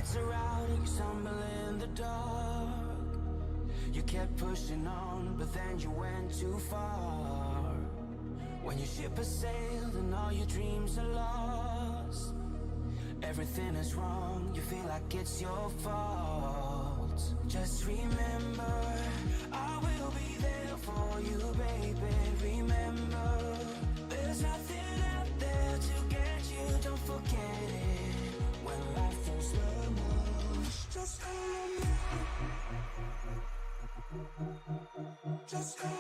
lights are out and you stumble in the dark. You kept pushing on, but then you went too far. When your ship has sailed and all your dreams are lost, everything is wrong, you feel like it's your fault. Just remember, I will be there for you, baby. Remember, there's nothing out there to get you, don't forget it. When life throws lemons, just call me. Just call me.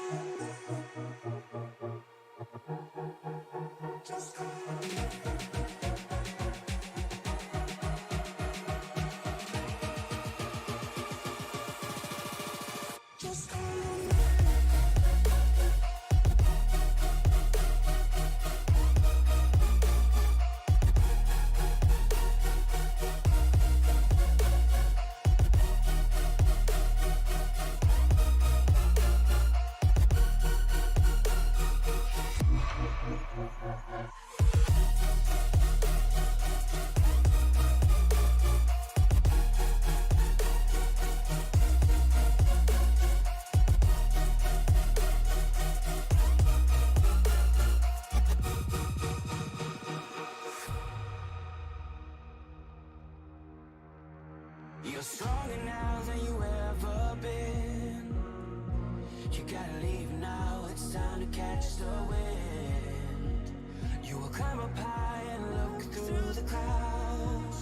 Just call me. Just call me. You're stronger now than you ever been. You gotta leave now, it's time to catch the wind. You will climb up high and look through the clouds.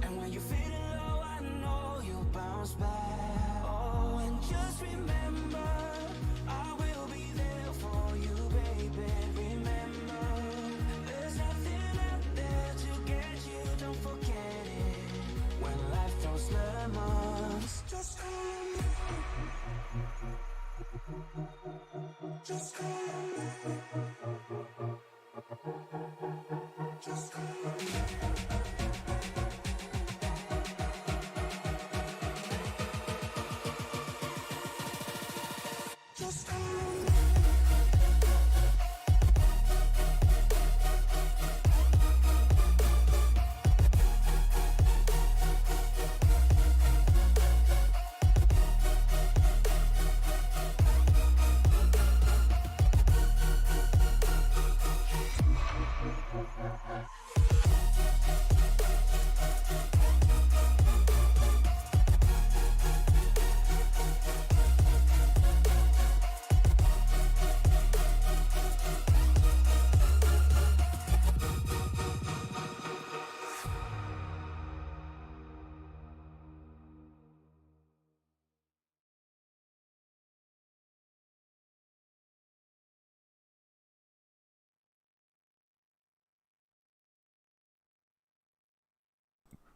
And when you're feeling low, I know you'll bounce back. Oh, and just remember, I will be there for you, baby. Remember, there's nothing out there to get you, don't forget it. When life throws lemons, just call me. Just call me. Just call me. Just call me.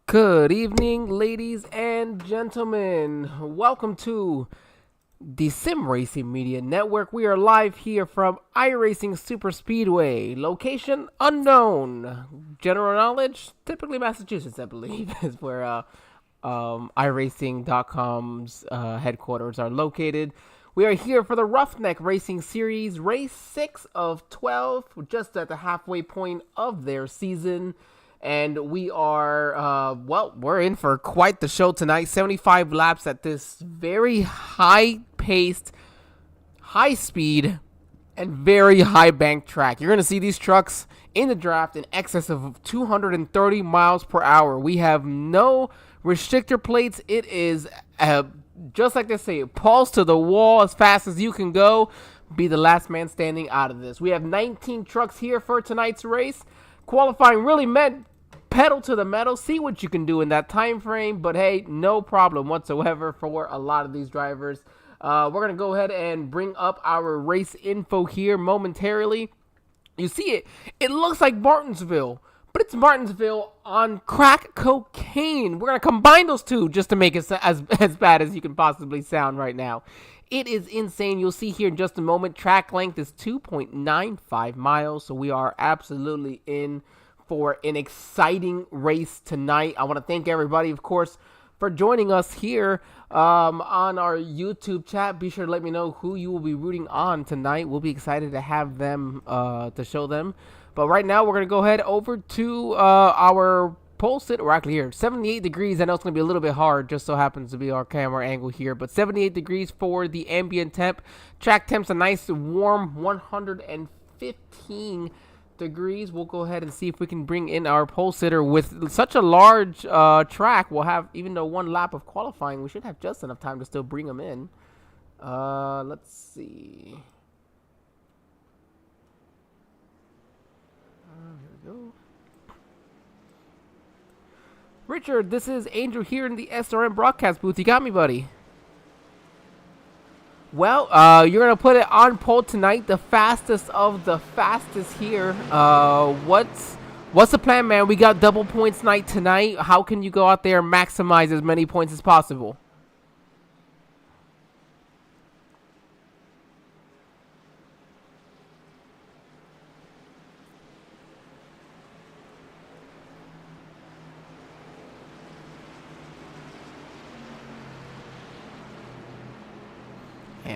Good evening, ladies and gentlemen. Welcome to the Sim Racing Media Network. We are live here from iRacing Super Speedway. Location unknown. General knowledge, typically Massachusetts, I believe, is where iRacing.com's headquarters are located. We are here for the Roughneck Racing Series, race 6 of 12, just at the halfway point of their season. And we are, we're in for quite the show tonight. 75 laps at this very high-paced, high-speed, and very high-bank track. You're going to see these trucks in the draft in excess of 230 miles per hour. We have no restrictor plates. It is, just like they say, pulse to the wall as fast as you can go. Be the last man standing out of this. We have 19 trucks here for tonight's race. Qualifying really meant pedal to the metal, see what you can do in that time frame, but hey, no problem whatsoever for a lot of these drivers. We're going to go ahead and bring up our race info here momentarily. You see it looks like Martinsville, but it's Martinsville on crack cocaine. We're going to combine those two just to make it as bad as you can possibly sound right now. It is insane. You'll see here in just a moment, track length is 2.95 miles, so we are absolutely in for an exciting race tonight. I want to thank everybody, of course, for joining us here on our YouTube chat. Be sure to let me know who you will be rooting on tonight. We'll be excited to have them, to show them. But right now, we're going to go ahead over to our pole sit, or actually here, 78 degrees. I know it's going to be a little bit hard, just so happens to be our camera angle here, but 78 degrees for the ambient temp. Track temp's a nice warm 115 degrees. We'll go ahead and see if we can bring in our pole sitter. With such a large track, we'll have, even though one lap of qualifying, we should have just enough time to still bring them in. Let's see. Here we go. Richard, this is Angel here in the SRM broadcast booth. You got me, buddy? Well, you're going to put it on pole tonight, the fastest of the fastest here. What's the plan, man? We got double points night tonight. How can you go out there and maximize as many points as possible?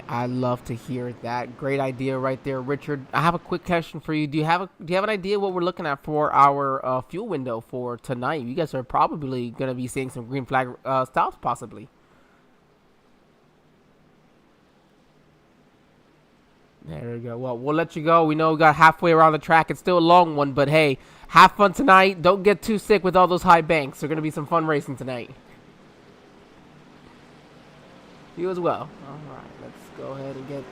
I love to hear that. Great idea right there, Richard. I have a quick question for you. Do you have an idea what we're looking at for our fuel window for tonight? You guys are probably going to be seeing some green flag stops, possibly. There we go. Well, we'll let you go. We know we got halfway around the track. It's still a long one, but hey, have fun tonight. Don't get too sick with all those high banks. There's going to be some fun racing tonight. You as well. All right, let's go ahead and get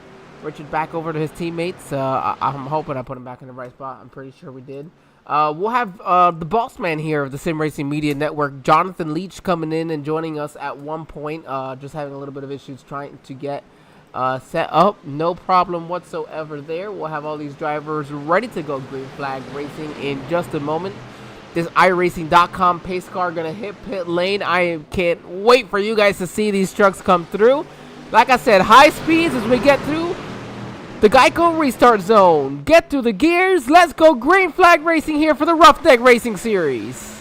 Richard back over to his teammates. I'm hoping I put him back in the right spot. I'm pretty sure we did. We'll have the boss man here of the Sim Racing Media Network, Jonathan Leach, coming in and joining us at one point. Just having a little bit of issues trying to get set up. No problem whatsoever there. We'll have all these drivers ready to go green flag racing in just a moment. This iRacing.com pace car gonna hit pit lane. I can't wait for you guys to see these trucks come through. Like I said, high speeds as we get through the Geico restart zone. Get through the gears. Let's go green flag racing here for the Roughneck Racing Series.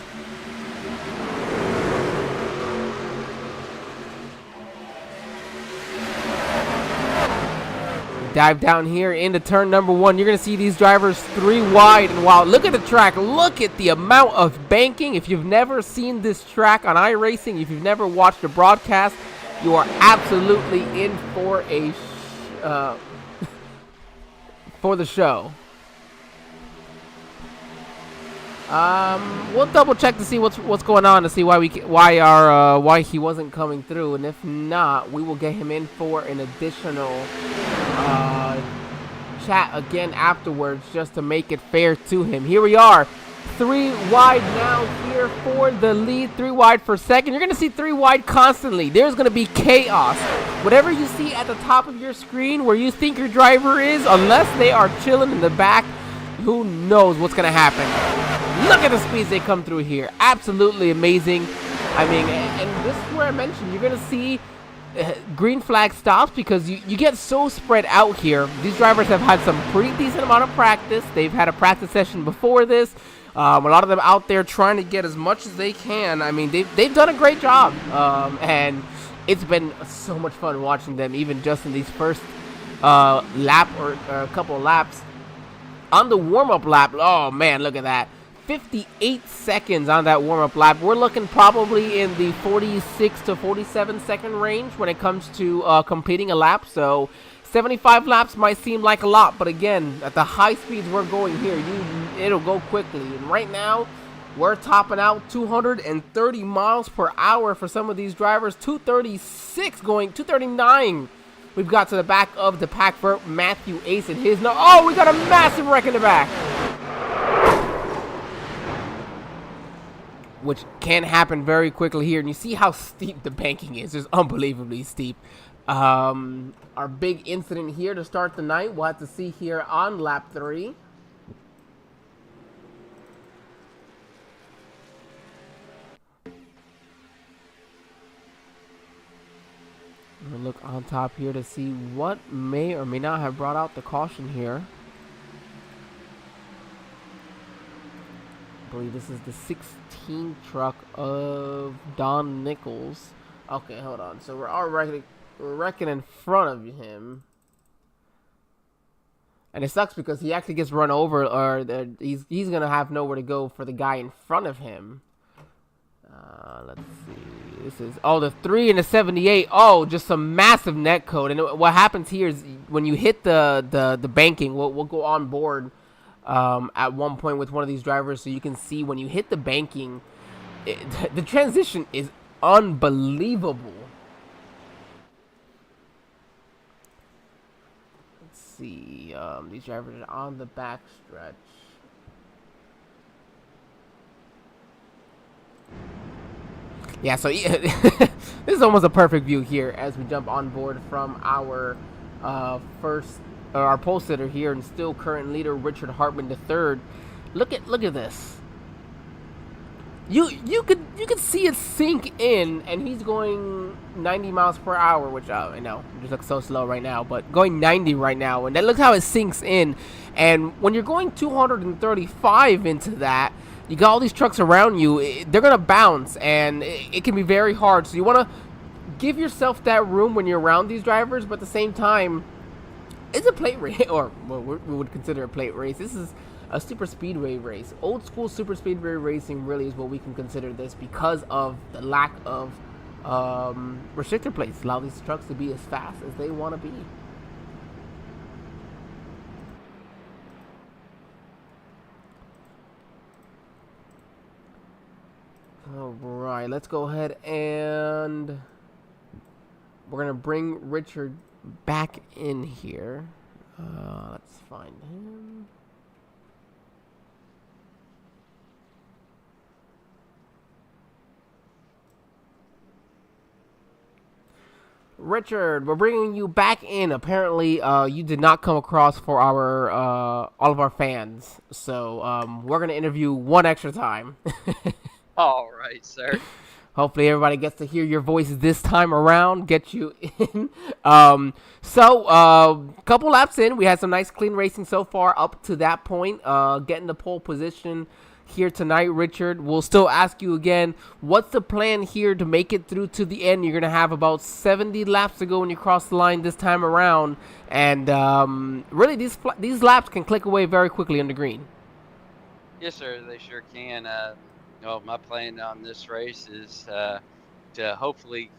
Dive down here into turn number one. You're going to see these drivers 3 wide. And wow, look at the track. Look at the amount of banking. If you've never seen this track on iRacing, if you've never watched a broadcast, you are absolutely in for a for the show. We'll double check to see what's going on, to see why he wasn't coming through, and if not, we will get him in for an additional chat again afterwards, just to make it fair to him. Here we are, 3 wide now here for the lead, 3 wide for second. You're gonna see 3 wide constantly. There's gonna be chaos. Whatever you see at the top of your screen where you think your driver is, unless they are chilling in the back, who knows what's gonna happen. Look at the speeds they come through here. Absolutely amazing. I mean, and this is where I mentioned you're going to see green flag stops, because you get so spread out here. These drivers have had some pretty decent amount of practice. They've had a practice session before this. A lot of them out there trying to get as much as they can. I mean, they've done a great job. And it's been so much fun watching them, even just in these first lap or a couple of laps. On the warm-up lap, oh man, look at that. 58 seconds on that warm-up lap. We're looking probably in the 46 to 47 second range when it comes to completing a lap. So 75 laps might seem like a lot, but again, at the high speeds we're going here, it'll go quickly. And right now, we're topping out 230 miles per hour for some of these drivers. 236 going, 239. We've got to the back of the pack for Matthew Ace and his. Oh, we got a massive wreck in the back, which can happen very quickly here. And you see how steep the banking is. It's unbelievably steep. Our big incident here to start the night, we'll have to see here on lap 3. I'm gonna look on top here to see what may or may not have brought out the caution here. I believe this is the 16 truck of Don Nichols. Okay, hold on. So we're wrecking in front of him. And it sucks because he actually gets run over, or he's going to have nowhere to go for the guy in front of him. Let's see. This is the 3 and the 78. Oh, just some massive net code. And what happens here is when you hit the banking, we'll go on board at one point with one of these drivers, so you can see when you hit the banking, the transition is unbelievable. Let's see. These drivers are on the back stretch. Yeah, so this is almost a perfect view here as we jump on board from our our pole sitter here and still current leader Richard Hartman III. Look at this. You could see it sink in, and he's going 90 miles per hour, which I know it just looks so slow right now, but going 90 right now, and then look how it sinks in. And when you're going 235 into that, you got all these trucks around you, they're going to bounce, and it can be very hard. So you want to give yourself that room when you're around these drivers, but at the same time, it's a plate race, or what we would consider a plate race. This is a super speedway race. Old school super speedway racing really is what we can consider this because of the lack of restrictor plates. Allow these trucks to be as fast as they want to be. Alright, let's go ahead and we're going to bring Richard back in here. Let's find him. Richard, we're bringing you back in. Apparently, you did not come across for our all of our fans, so we're going to interview one extra time. All right, sir. Hopefully everybody gets to hear your voice this time around, get you in. Couple laps in, we had some nice clean racing so far up to that point. Getting the pole position here tonight, Richard. We'll still ask you again, what's the plan here to make it through to the end? You're going to have about 70 laps to go when you cross the line this time around. And really, these laps can click away very quickly on the green. Yes, sir, they sure can. Well, my plan on this race is to hopefully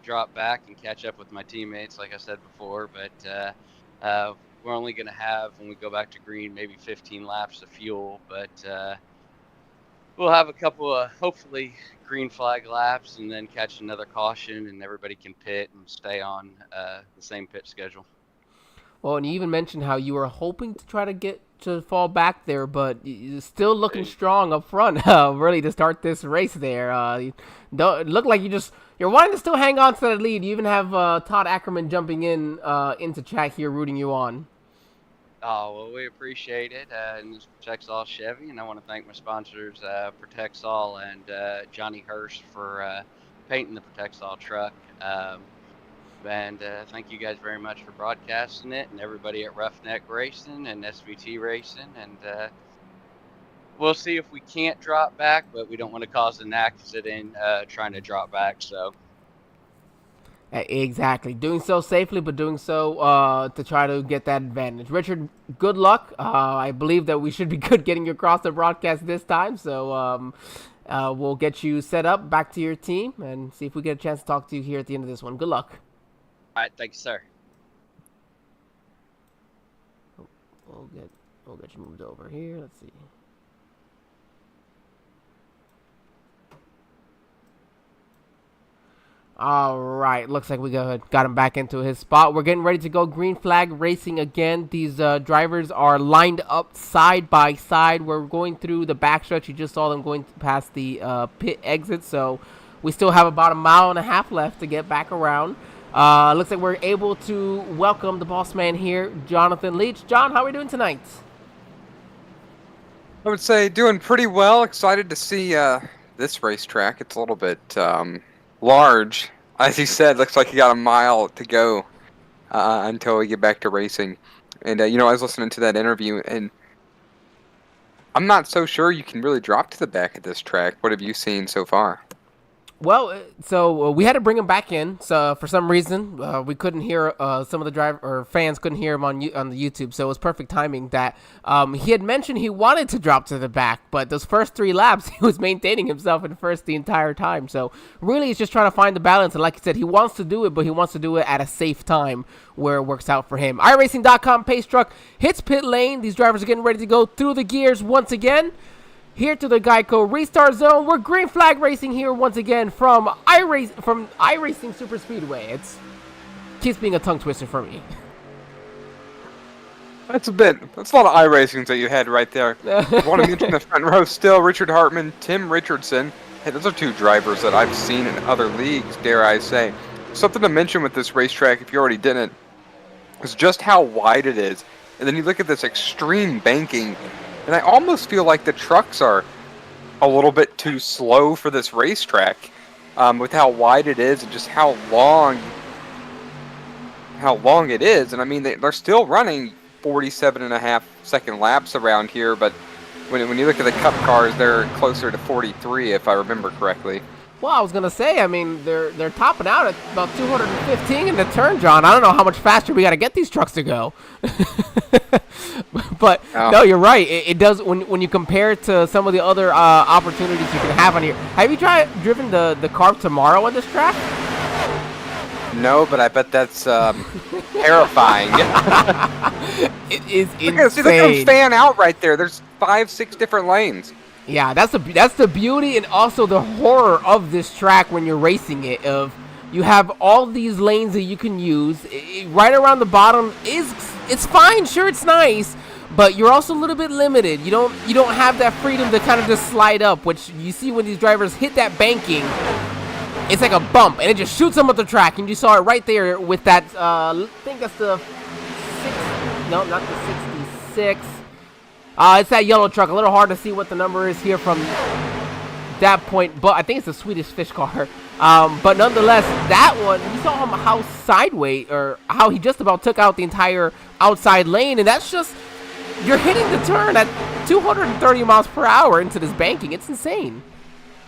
drop back and catch up with my teammates, like I said before. But we're only going to have, when we go back to green, maybe 15 laps of fuel. But we'll have a couple of, hopefully, green flag laps and then catch another caution, and everybody can pit and stay on the same pit schedule. Well, and you even mentioned how you were hoping to try to get to fall back there, but you're still looking strong up front, really, to start this race there. You don't look like you're wanting to still hang on to that lead. You even have Todd Ackerman jumping in into chat here, rooting you on. Oh, well, we appreciate it. And this protects all Chevy, and I want to thank my sponsors, Protects All and Johnny Hurst for painting the Protects All truck. And thank you guys very much for broadcasting it, and everybody at Roughneck Racing and SVT Racing. And we'll see if we can't drop back, but we don't want to cause an accident trying to drop back. So exactly, doing so safely, but doing so to try to get that advantage. Richard, good luck. I believe that we should be good getting you across the broadcast this time. So we'll get you set up back to your team and see if we get a chance to talk to you here at the end of this one. Good luck. all right, thanks, sir. We'll get you moved over here. Let's see. All right, looks like we got him back into his spot. We're getting ready to go green flag racing again. These drivers are lined up side by side. We're going through the backstretch. You just saw them going past the pit exit, so we still have about 1.5 miles left to get back around. Looks like we're able to welcome the boss man here, Jonathan Leach. John, how are we doing tonight? I would say doing pretty well. Excited to see this racetrack. It's a little bit large. As you said, looks like you got 1 mile to go until we get back to racing. And, I was listening to that interview, and I'm not so sure you can really drop to the back of this track. What have you seen so far? Well, so we had to bring him back in. So for some reason, we couldn't hear some of the driver or fans couldn't hear him on the YouTube. So it was perfect timing that he had mentioned he wanted to drop to the back, but those first 3 laps he was maintaining himself in first the entire time. So really, he's just trying to find the balance. And like you said, he wants to do it, but he wants to do it at a safe time where it works out for him. iRacing.com pace truck hits pit lane. These drivers are getting ready to go through the gears once again. Here to the Geico restart zone. We're green flag racing here once again from iRacing Super Speedway. It keeps being a tongue twister for me. That's a lot of iRacings that you had right there. I want to mention the front row still, Richard Hartman, Tim Richardson. Hey, those are 2 drivers that I've seen in other leagues, dare I say. Something to mention with this racetrack, if you already didn't, is just how wide it is. And then you look at this extreme banking, and I almost feel like the trucks are a little bit too slow for this racetrack with how wide it is and just how long it is. And I mean, they're still running 47.5-second laps around here, but when you look at the Cup cars, they're closer to 43, if I remember correctly. Well, I was gonna say, I mean, they're topping out at about 215 in the turn, John. I don't know how much faster we got to get these trucks to go. But no, you're right. It does when you compare it to some of the other opportunities you can have on here. Have you driven the car tomorrow on this track? No, but I bet that's terrifying. It is insane. Look at them fan out right there. There's 5-6 different lanes. Yeah, that's the beauty and also the horror of this track when you're racing it. Of you have all these lanes that you can use. Right around the bottom it's fine, sure, it's nice, but you're also a little bit limited. You don't have that freedom to kind of just slide up, which you see when these drivers hit that banking. It's like a bump, and it just shoots them up the track, and you saw it right there with that. I think that's the no, not the 66. It's that yellow truck. A little hard to see what the number is here from that point, but I think it's a Swedish fish car. But nonetheless, that one, you saw him how sideways, or how he just about took out the entire outside lane, and that's just, you're hitting the turn at 230 miles per hour into this banking. It's insane.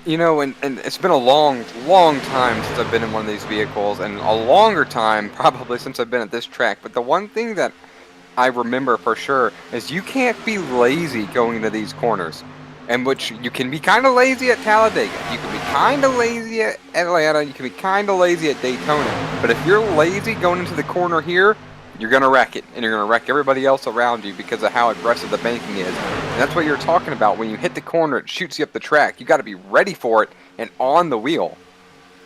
You know, and it's been a long, long time since I've been in one of these vehicles, and a longer time probably since I've been at this track. But the one thing that I remember for sure is you can't be lazy going into these corners. And which you can be kind of lazy at Talladega, you can be kind of lazy at Atlanta, you can be kind of lazy at Daytona. But if you're lazy going into the corner here, you're going to wreck it, and you're going to wreck everybody else around you because of how aggressive the banking is. And that's what you're talking about. When you hit the corner, it shoots you up the track. You got to be ready for it and on the wheel.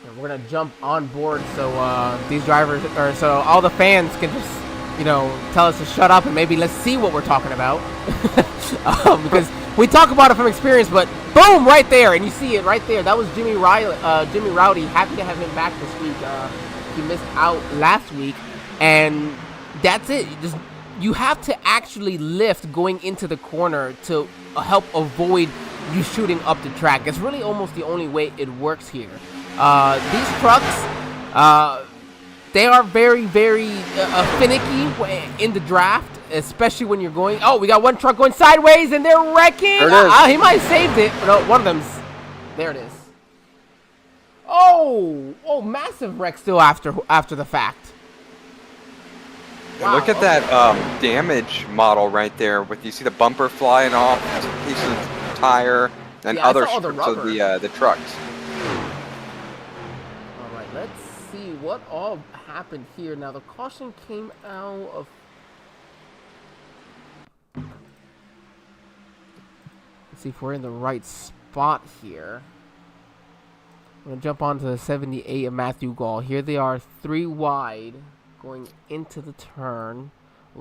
And we're going to jump on board so these drivers, or so all the fans can just, tell us to shut up and maybe let's see what we're talking about. Because we talk about it from experience, but boom, right there, and you see it right there. That was Jimmy Rowdy. Happy to have him back this week. He missed out last week, and that's it. You have to actually lift going into the corner to help avoid you shooting up the track. It's really almost the only way it works here. These trucks, they are very, very finicky in the draft, especially when you're going. Oh, we got one truck going sideways, and they're wrecking. He might have saved it. No, one of them's. There it is. Oh, massive wreck still after the fact. Wow, look at that damage model right there. With you see the bumper flying off, pieces of tire, and other strips of the trucks. All right, let's see what all happened here. Now the caution came out of. Let's see if we're in the right spot here. I'm gonna jump onto the 78 of Matthew Gall. Here they are, 3 wide. Going into the turn.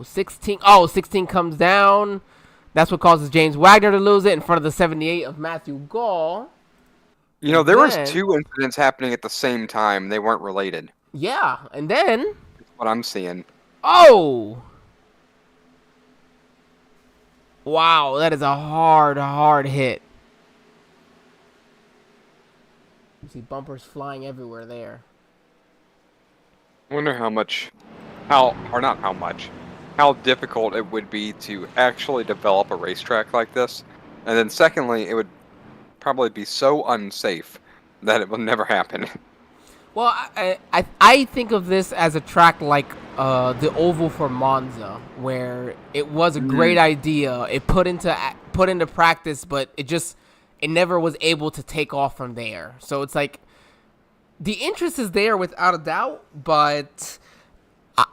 16 comes down. That's what causes James Wagner to lose it in front of the 78 of Matthew Gall. There was 2 incidents happening at the same time. They weren't related. Yeah, and then that's what I'm seeing. Oh! Wow, that is a hard hit. You see bumpers flying everywhere there. I wonder how difficult it would be to actually develop a racetrack like this. And then secondly, it would probably be so unsafe that it will never happen. Well, I think of this as a track like the oval for Monza, where it was a great idea. It put into practice, but it never was able to take off from there. So it's like the interest is there without a doubt, but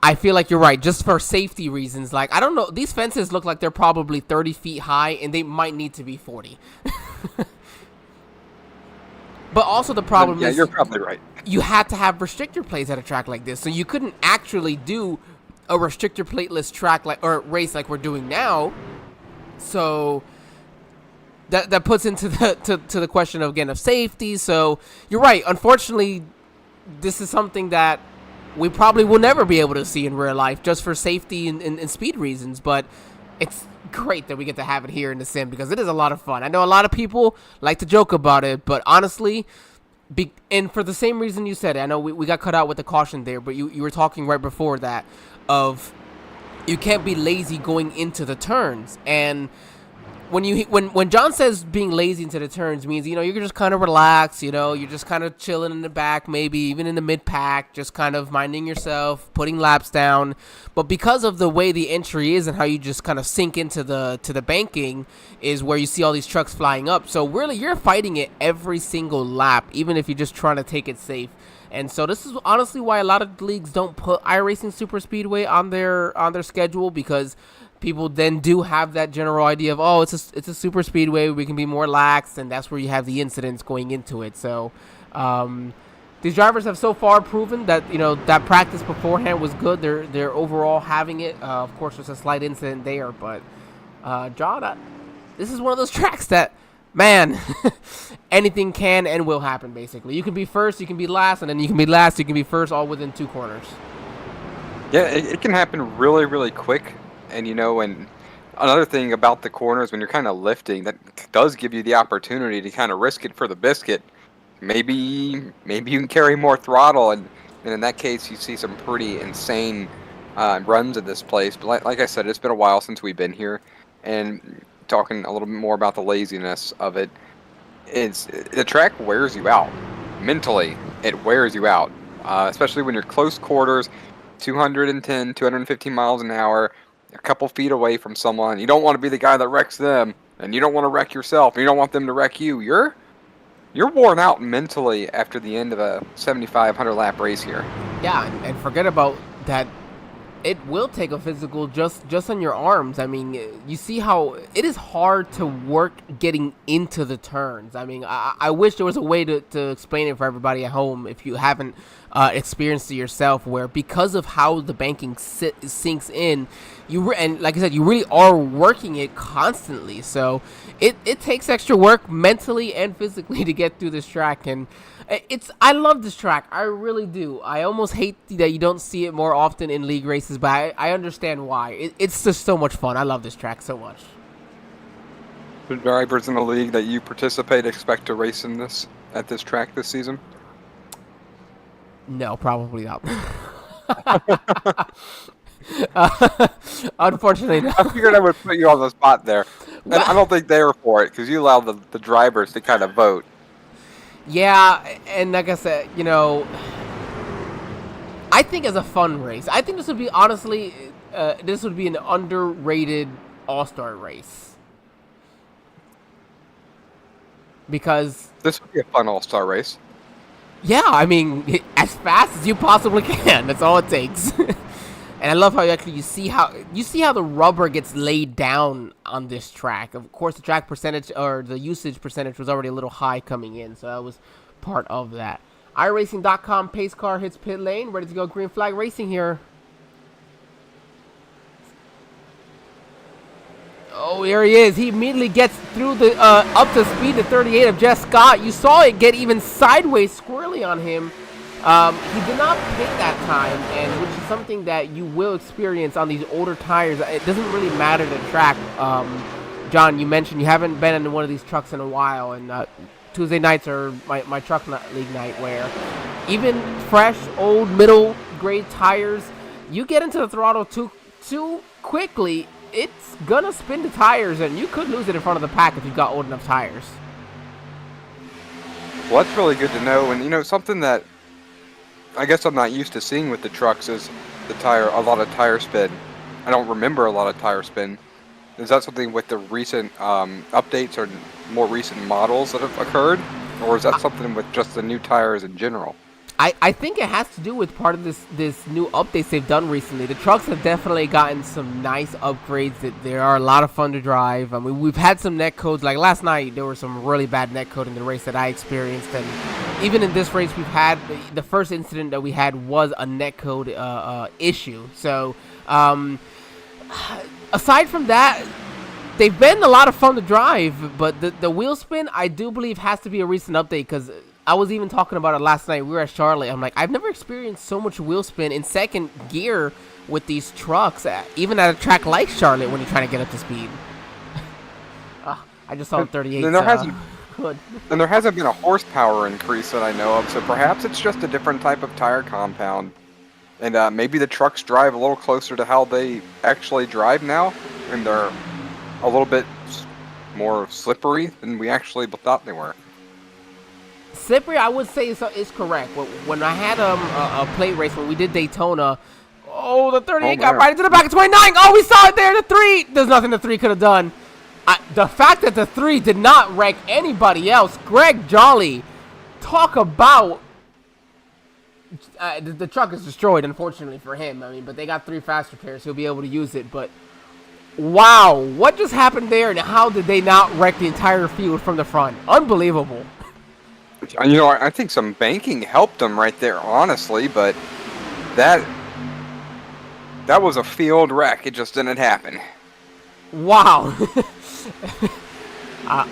I feel like you're right. Just for safety reasons, like I don't know, these fences look like they're probably 30 feet high, and they might need to be 40. But also the problem is, you're probably right. You had to have restrictor plates at a track like this, so you couldn't actually do a restrictor plateless track or race like we're doing now. So that puts into the question of safety. So you're right. Unfortunately, this is something that we probably will never be able to see in real life, just for safety and speed reasons. But it's great that we get to have it here in the sim, because it is a lot of fun. I know a lot of people like to joke about it, but honestly, and for the same reason you said it, I know we got cut out with the caution there, but you were talking right before that of you can't be lazy going into the turns. And when John says being lazy into the turns means, you're just kind of relaxed, you're just kind of chilling in the back, maybe even in the mid-pack, just kind of minding yourself, putting laps down. But because of the way the entry is and how you just kind of sink into the banking is where you see all these trucks flying up. So really, you're fighting it every single lap, even if you're just trying to take it safe. And so this is honestly why a lot of leagues don't put iRacing Super Speedway on their schedule, because people then do have that general idea of, it's a super speedway, we can be more lax, and that's where you have the incidents going into it. So these drivers have so far proven that that practice beforehand was good. They're overall having it. Of course, there's a slight incident there, but John, this is one of those tracks that, man, anything can and will happen. Basically, you can be first, you can be last, and then you can be last, you can be first, all within 2 corners. Yeah, it can happen really, really quick. And and another thing about the corners, when you're kind of lifting, that does give you the opportunity to kind of risk it for the biscuit. Maybe you can carry more throttle, and in that case, you see some pretty insane runs in this place. But like I said, it's been a while since we've been here, and talking a little bit more about the laziness of it, the track wears you out mentally. It wears you out, especially when you're close quarters, 210, 215 miles an hour. A couple feet away from someone. You don't want to be the guy that wrecks them, and you don't want to wreck yourself, and you don't want them to wreck you. You're worn out mentally after the end of a 7,500 lap race here. Yeah, and forget about that. It will take a physical just on your arms. I mean, you see how it is hard to work getting into the turns. I mean, I wish there was a way to explain it for everybody at home if you haven't experienced it yourself, where because of how the banking sinks in, and like I said, you really are working it constantly. So it takes extra work mentally and physically to get through this track. And I love this track. I really do. I almost hate that you don't see it more often in league races, but I understand why. It's just so much fun. I love this track so much. The drivers in the league that you participate expect to race at this track this season? No, probably not. Unfortunately, no. I figured I would put you on the spot there. And I don't think they were for it, because you allow the drivers to kind of vote. Yeah, and like I said, I think as a fun race, I think this would be, honestly, this would be an underrated all-star race. Because this would be a fun all-star race. Yeah, I mean, as fast as you possibly can. That's all it takes. And I love how you see how the rubber gets laid down on this track. Of course, the track percentage or the usage percentage was already a little high coming in, so that was part of that. iRacing.com pace car hits pit lane, ready to go. Green flag racing here. Oh, here he is. He immediately gets through the up to speed to 38 of Jess Scott. You saw it get even sideways squirrely on him. He did not pit that time, and which is something that you will experience on these older tires. It doesn't really matter the track. John, you mentioned you haven't been in one of these trucks in a while, and Tuesday nights are my truck league night, where even fresh, old, middle grade tires, you get into the throttle too quickly, it's gonna spin the tires, and you could lose it in front of the pack if you've got old enough tires. Well, that's really good to know. And, you know, something that I guess I'm not used to seeing with the trucks is a lot of tire spin. I don't remember a lot of tire spin. Is that something with the recent updates or more recent models that have occurred? Or is that something with just the new tires in general? I think it has to do with part of this new updates they've done recently. The trucks have definitely gotten some nice upgrades. That they are a lot of fun to drive. I mean, we've had some net codes. Like last night, there were some really bad net code in the race that I experienced. And even in this race, we've had the first incident that we had was a net code issue. So aside from that, they've been a lot of fun to drive. But the wheel spin, I do believe, has to be a recent update because I was even talking about it last night. We were at Charlotte. I'm like, I've never experienced so much wheel spin in second gear with these trucks, even at a track like Charlotte when you're trying to get up to speed. I just saw 38. And there hasn't been a horsepower increase that I know of, so perhaps it's just a different type of tire compound. And maybe the trucks drive a little closer to how they actually drive now, and they're a little bit more slippery than we actually thought they were. Slippery, I would say, is correct. When I had a plate race, when we did Daytona, the 38 got right into the back of 29. Oh, we saw it there, the 3. There's nothing the 3 could have done. The fact that the 3 did not wreck anybody else, Greg Jolly, talk about... the truck is destroyed, unfortunately for him. I mean, but they got 3 fast repairs. He'll be able to use it, but... Wow, what just happened there, and how did they not wreck the entire field from the front? Unbelievable. You know, I think some banking helped them right there, honestly, but that was a field wreck. It just didn't happen. Wow.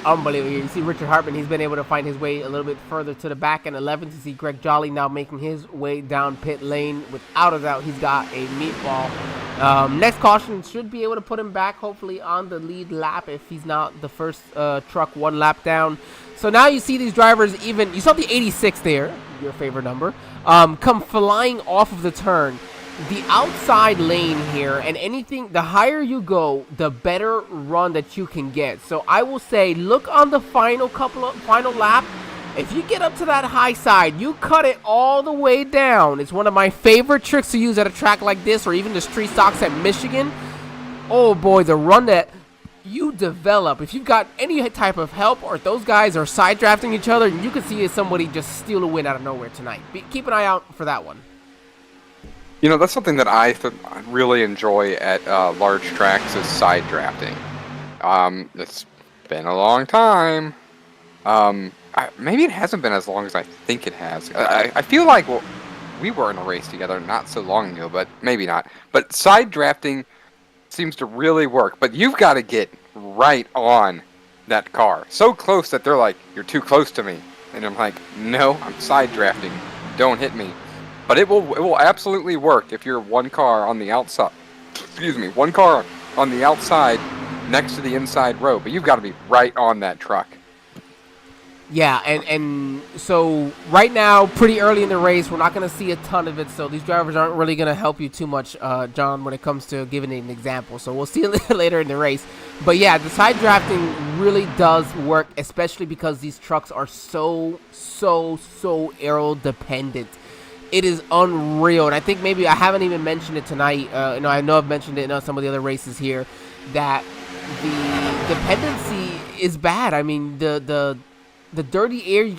Unbelievable. You see Richard Hartman, he's been able to find his way a little bit further to the back in 11th. You see Greg Jolly now making his way down pit lane. Without a doubt, he's got a meatball. Next caution should be able to put him back, hopefully, on the lead lap if he's not the first truck one lap down. So now you see these drivers even, you saw the 86 there, your favorite number, come flying off of the turn. The outside lane here, and anything, the higher you go, the better run that you can get. So I will say, look on the final lap. If you get up to that high side, you cut it all the way down. It's one of my favorite tricks to use at a track like this, or even the street stocks at Michigan. Oh boy, the run that you develop, if you've got any type of help, or if those guys are side drafting each other, you can see somebody just steal a win out of nowhere tonight. Keep an eye out for that one. You know, that's something that I really enjoy at large tracks is side drafting. It's been a long time. Maybe it hasn't been as long as I think it has. I feel like we were in a race together not so long ago, but maybe not. But side drafting seems to really work. But you've got to get right on that car. So close that they're like, you're too close to me. And I'm like, no, I'm side drafting. Don't hit me. But it will absolutely work if you're one car on the outside. Excuse me, one car on the outside next to the inside row. But you've got to be right on that truck. Yeah, and so right now, pretty early in the race, we're not going to see a ton of it. So these drivers aren't really going to help you too much, John, when it comes to giving an example. So we'll see it later in the race. But yeah, the side drafting really does work, especially because these trucks are so aero dependent. It is unreal, and I think maybe I haven't even mentioned it tonight. I know I've mentioned it in some of the other races here, that the dependency is bad. I mean, the dirty air you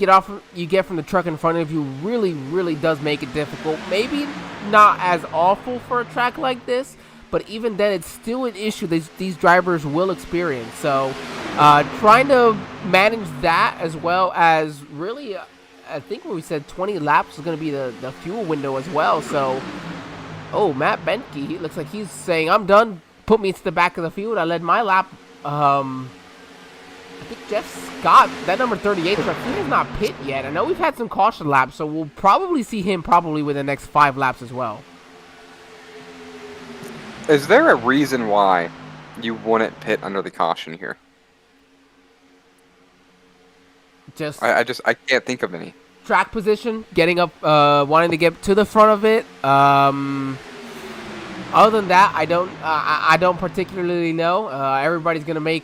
get from the truck in front of you really does make it difficult. Maybe not as awful for a track like this, but even then, it's still an issue these drivers will experience. So, trying to manage that as well as really. I think when we said 20 laps is going to be the fuel window as well. So, Matt Benke, he looks like he's saying, I'm done. Put me to the back of the field. I led my lap. I think Jeff Scott, that number 38 truck, he has not pit yet. I know we've had some caution laps, so we'll probably see him within the next 5 laps as well. Is there a reason why you wouldn't pit under the caution here? I can't think of any. Track position, getting up, wanting to get to the front of it. Other than that, I don't particularly know. Everybody's gonna make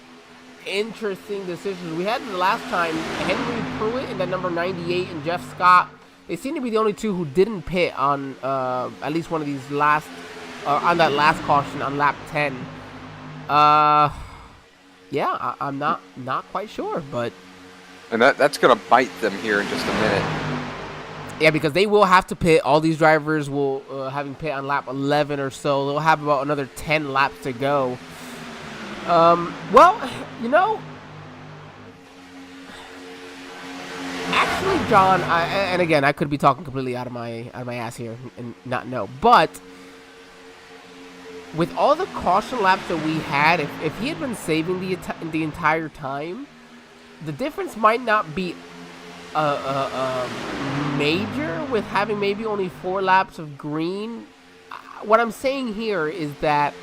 interesting decisions. We had the last time Henry Pruitt and that number 98 and Jeff Scott. They seem to be the only two who didn't pit on at least one of these last on that last caution on lap 10. Yeah, I'm not quite sure, but And that's gonna bite them here in just a minute. yeah, because they will have to pit. All these drivers will having pit on lap 11 or so. They'll have about another 10 laps to go. Well, you know, actually, John, and again, I could be talking completely out of my ass here and not know, but with all the caution laps that we had, if he had been saving the entire time, the difference might not be major with having maybe only 4 laps of green. What I'm saying here is that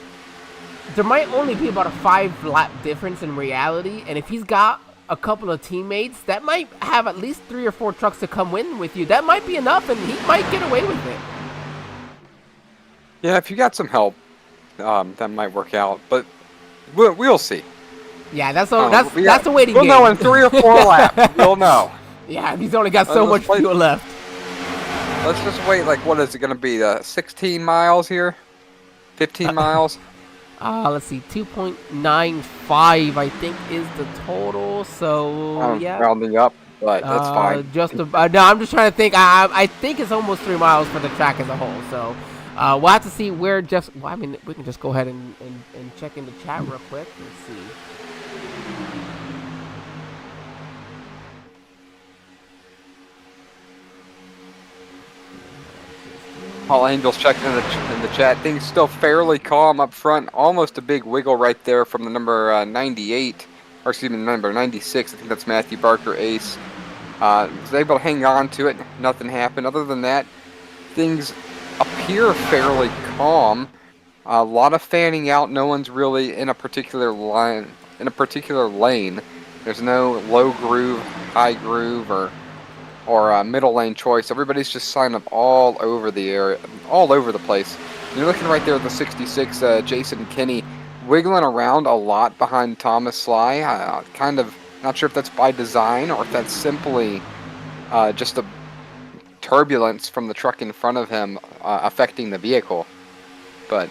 there might only be about a 5 lap difference in reality, and if he's got a couple of teammates that might have at least 3 or 4 trucks to come win with you, that might be enough, and he might get away with it. Yeah, if you got some help, that might work out, but we'll see. Yeah, that's the waiting game. We'll know in 3 or 4 laps. We'll know. Yeah, he's only got so much fuel left. Let's just wait. Like, what is it going to be? 16 miles here? 15 miles? Let's see, 2.95 I think is the total. So yeah, rounding up, but that's fine. No, I'm just trying to think. I think it's almost 3 miles for the track as a whole. So we'll have to see where Jeff's. Well, I mean, we can just go ahead and check in the chat real quick. Let's see. Paul Angel's checking in the chat. Things still fairly calm up front. Almost a big wiggle right there from the number 98, or excuse me, number 96. I think that's Matthew Barker Ace. Was able to hang on to it. Nothing happened. Other than that, things appear fairly calm. A lot of fanning out. No one's really in a particular line, in a particular lane. There's no low groove, high groove, or middle lane choice. Everybody's just signed up all over the area, all over the place. You're looking right there at the 66, Jason Kinney, wiggling around a lot behind Thomas Sly. Kind of not sure if that's by design or if that's simply just a turbulence from the truck in front of him affecting the vehicle. But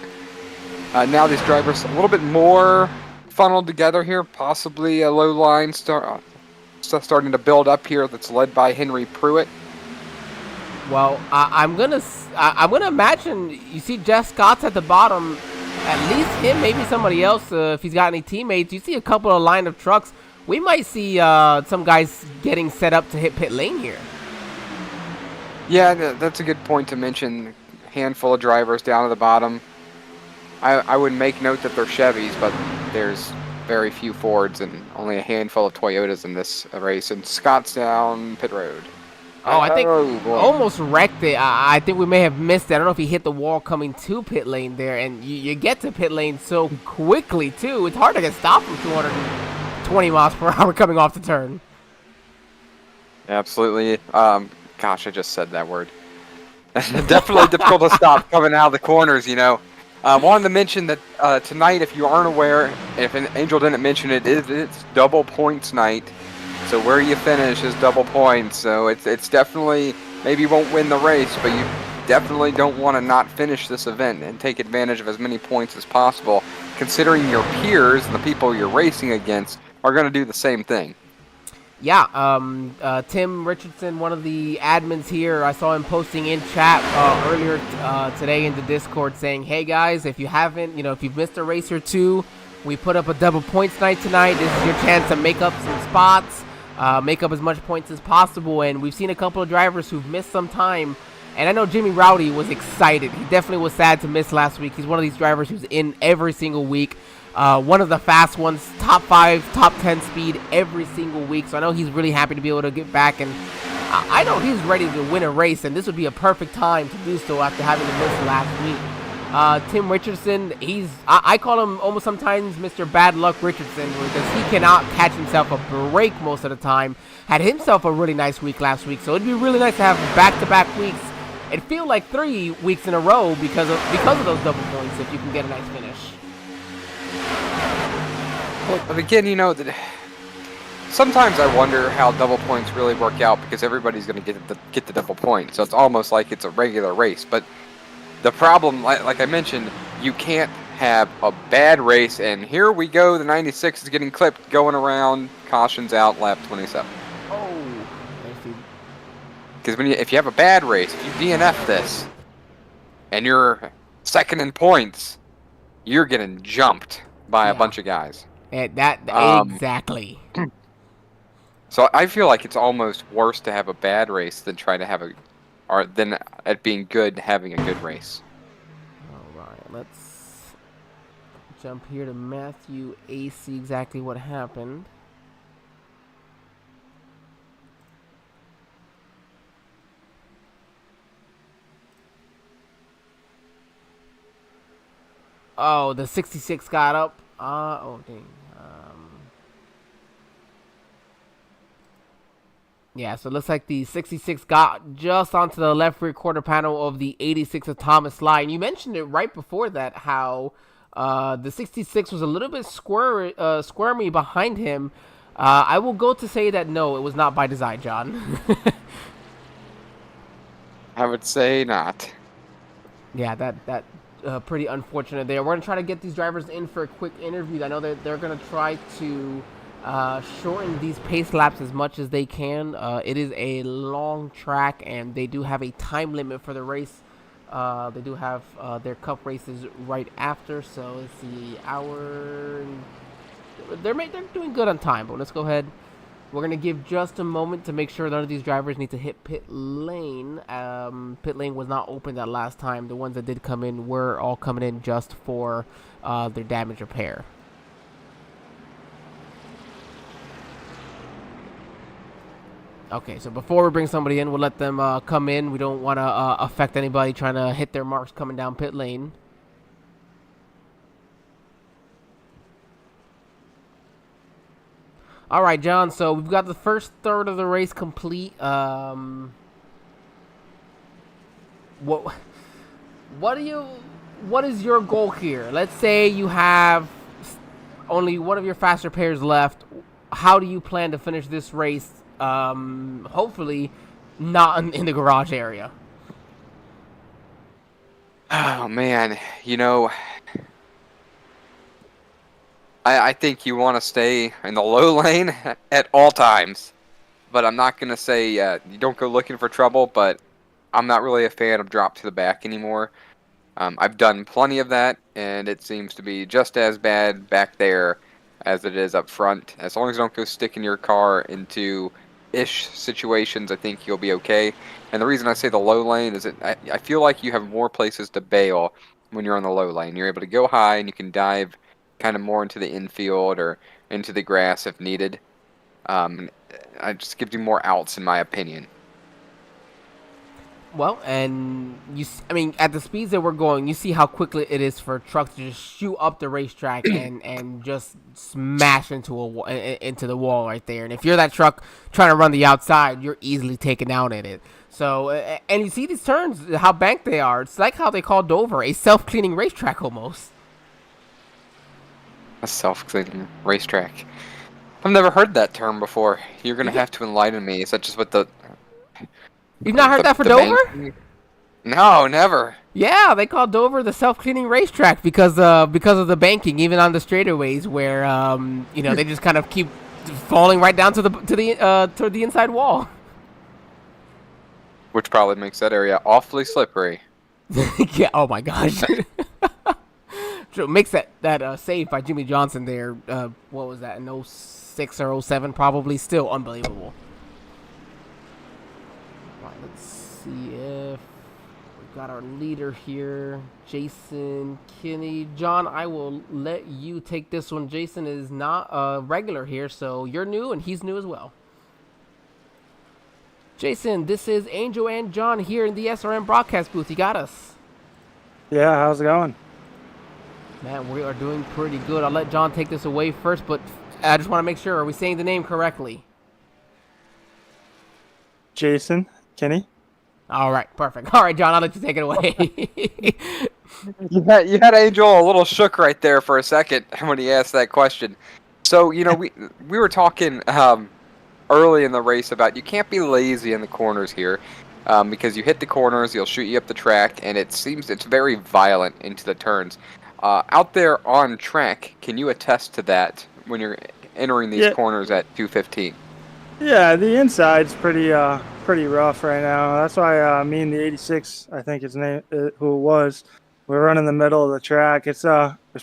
now these drivers a little bit more funneled together here, possibly a low line starting to build up here that's led by Henry Pruitt. Well, I'm gonna imagine you see Jeff Scott's at the bottom. At least him, maybe somebody else if he's got any teammates. You see a couple of line of trucks. We might see some guys getting set up to hit pit lane here. Yeah, that's a good point to mention. Handful of drivers down at the bottom. I would make note that they're Chevys, but there's very few Fords and only a handful of Toyotas in this race. And Scott's down pit road. Oh, I think almost wrecked it. I think we may have missed it. I don't know if he hit the wall coming to pit lane there. And you get to pit lane so quickly, too. It's hard to get stopped from 220 miles per hour coming off the turn. Absolutely. Gosh, I just said that word. Definitely difficult to stop coming out of the corners, you know. Wanted to mention that tonight, if you aren't aware, if an Angel didn't mention it, it's double points night. So where you finish is double points. So it's definitely, maybe you won't win the race, but you definitely don't want to not finish this event and take advantage of as many points as possible, considering your peers and the people you're racing against are going to do the same thing. Yeah, Tim Richardson, one of the admins here, I saw him posting in chat earlier today in the Discord saying, hey guys, if you haven't, if you've missed a race or two, we put up a double points night tonight. This is your chance to make up some spots, make up as much points as possible. And we've seen a couple of drivers who've missed some time. And I know Jimmy Rowdy was excited. He definitely was sad to miss last week. He's one of these drivers who's in every single week. One of the fast ones, top 5, top 10 speed every single week. So I know he's really happy to be able to get back. And I know he's ready to win a race. And this would be a perfect time to do so after having to miss last week. Tim Richardson, I call him almost sometimes Mr. Bad Luck Richardson, because he cannot catch himself a break most of the time. Had himself a really nice week last week. So it'd be really nice to have back-to-back weeks. It feel like 3 weeks in a row because of those double points if you can get a nice finish. But again, sometimes I wonder how double points really work out because everybody's going to get the double point. So it's almost like it's a regular race. But the problem, like I mentioned, you can't have a bad race. And here we go. The 96 is getting clipped, going around. Cautions out, lap 27. Oh, I see. Because if you have a bad race, if you DNF this, and you're second in points, you're getting jumped by a bunch of guys. Exactly. So I feel like it's almost worse to have a bad race than than at being good having a good race. All right, let's jump here to Matthew A. See exactly what happened. Oh, the 66 got up. Oh, dang. Yeah, so it looks like the 66 got just onto the left rear quarter panel of the 86 of Thomas Lie. And you mentioned it right before that, how the 66 was a little bit squirmy behind him. I will go to say that no, it was not by design, John. I would say not. Yeah, that pretty unfortunate there. We're going to try to get these drivers in for a quick interview. I know that they're going to try to shorten these pace laps as much as they can. It is a long track, and they do have a time limit for the race. They do have their cup races right after, so let's see, they're doing good on time, but let's go ahead. We're going to give just a moment to make sure none of these drivers need to hit pit lane. Pit lane was not open that last time. The ones that did come in were all coming in just for their damage repair. Okay, so before we bring somebody in, we'll let them come in. We don't want to affect anybody trying to hit their marks coming down pit lane. All right, John, so we've got the first third of the race complete. What is your goal here? Let's say you have only one of your faster pairs left. How do you plan to finish this race? Hopefully not in the garage area. Oh, man. I think you want to stay in the low lane at all times. But I'm not going to say you don't go looking for trouble, but I'm not really a fan of drop to the back anymore. I've done plenty of that, and it seems to be just as bad back there as it is up front. As long as you don't go sticking your car into ish situations, I think you'll be okay. And the reason I say the low lane is that I feel like you have more places to bail when you're on the low lane. You're able to go high, and you can dive kind of more into the infield or into the grass if needed. It just gives you more outs, in my opinion. Well, and at the speeds that we're going, you see how quickly it is for trucks to just shoot up the racetrack and just smash into the wall right there. And if you're that truck trying to run the outside, you're easily taken down in it. So, and you see these turns, how banked they are. It's like how they call Dover a self-cleaning racetrack almost. A self-cleaning racetrack. I've never heard that term before. You're going to have to enlighten me. Is that just what the... You've not heard that for Dover? No, never. Yeah, they call Dover the self-cleaning racetrack because of the banking, even on the straightaways, where they just kind of keep falling right down to the inside wall. Which probably makes that area awfully slippery. Yeah. Oh my gosh. So it makes that save by Jimmy Johnson there. What was that? In 06 or 07, probably. Still unbelievable. Let's see if we've got our leader here, Jason Kinney. John, I will let you take this one. Jason is not a regular here, so you're new and he's new as well. Jason, this is Angel and John here in the SRM broadcast booth. You got us? Yeah, how's it going? Man, we are doing pretty good. I'll let John take this away first, but I just want to make sure, are we saying the name correctly? Jason Kinney. All right, perfect. All right, John, I'll let you take it away. You had Angel a little shook right there for a second when he asked that question. So, we were talking early in the race about you can't be lazy in the corners here because you hit the corners, you'll shoot you up the track, and it seems it's very violent into the turns. Out there on track, can you attest to that when you're entering these Yeah. corners at 215? Yeah, the inside's pretty rough right now. That's why me and the 86, I think his name, who it was, we're running the middle of the track. It's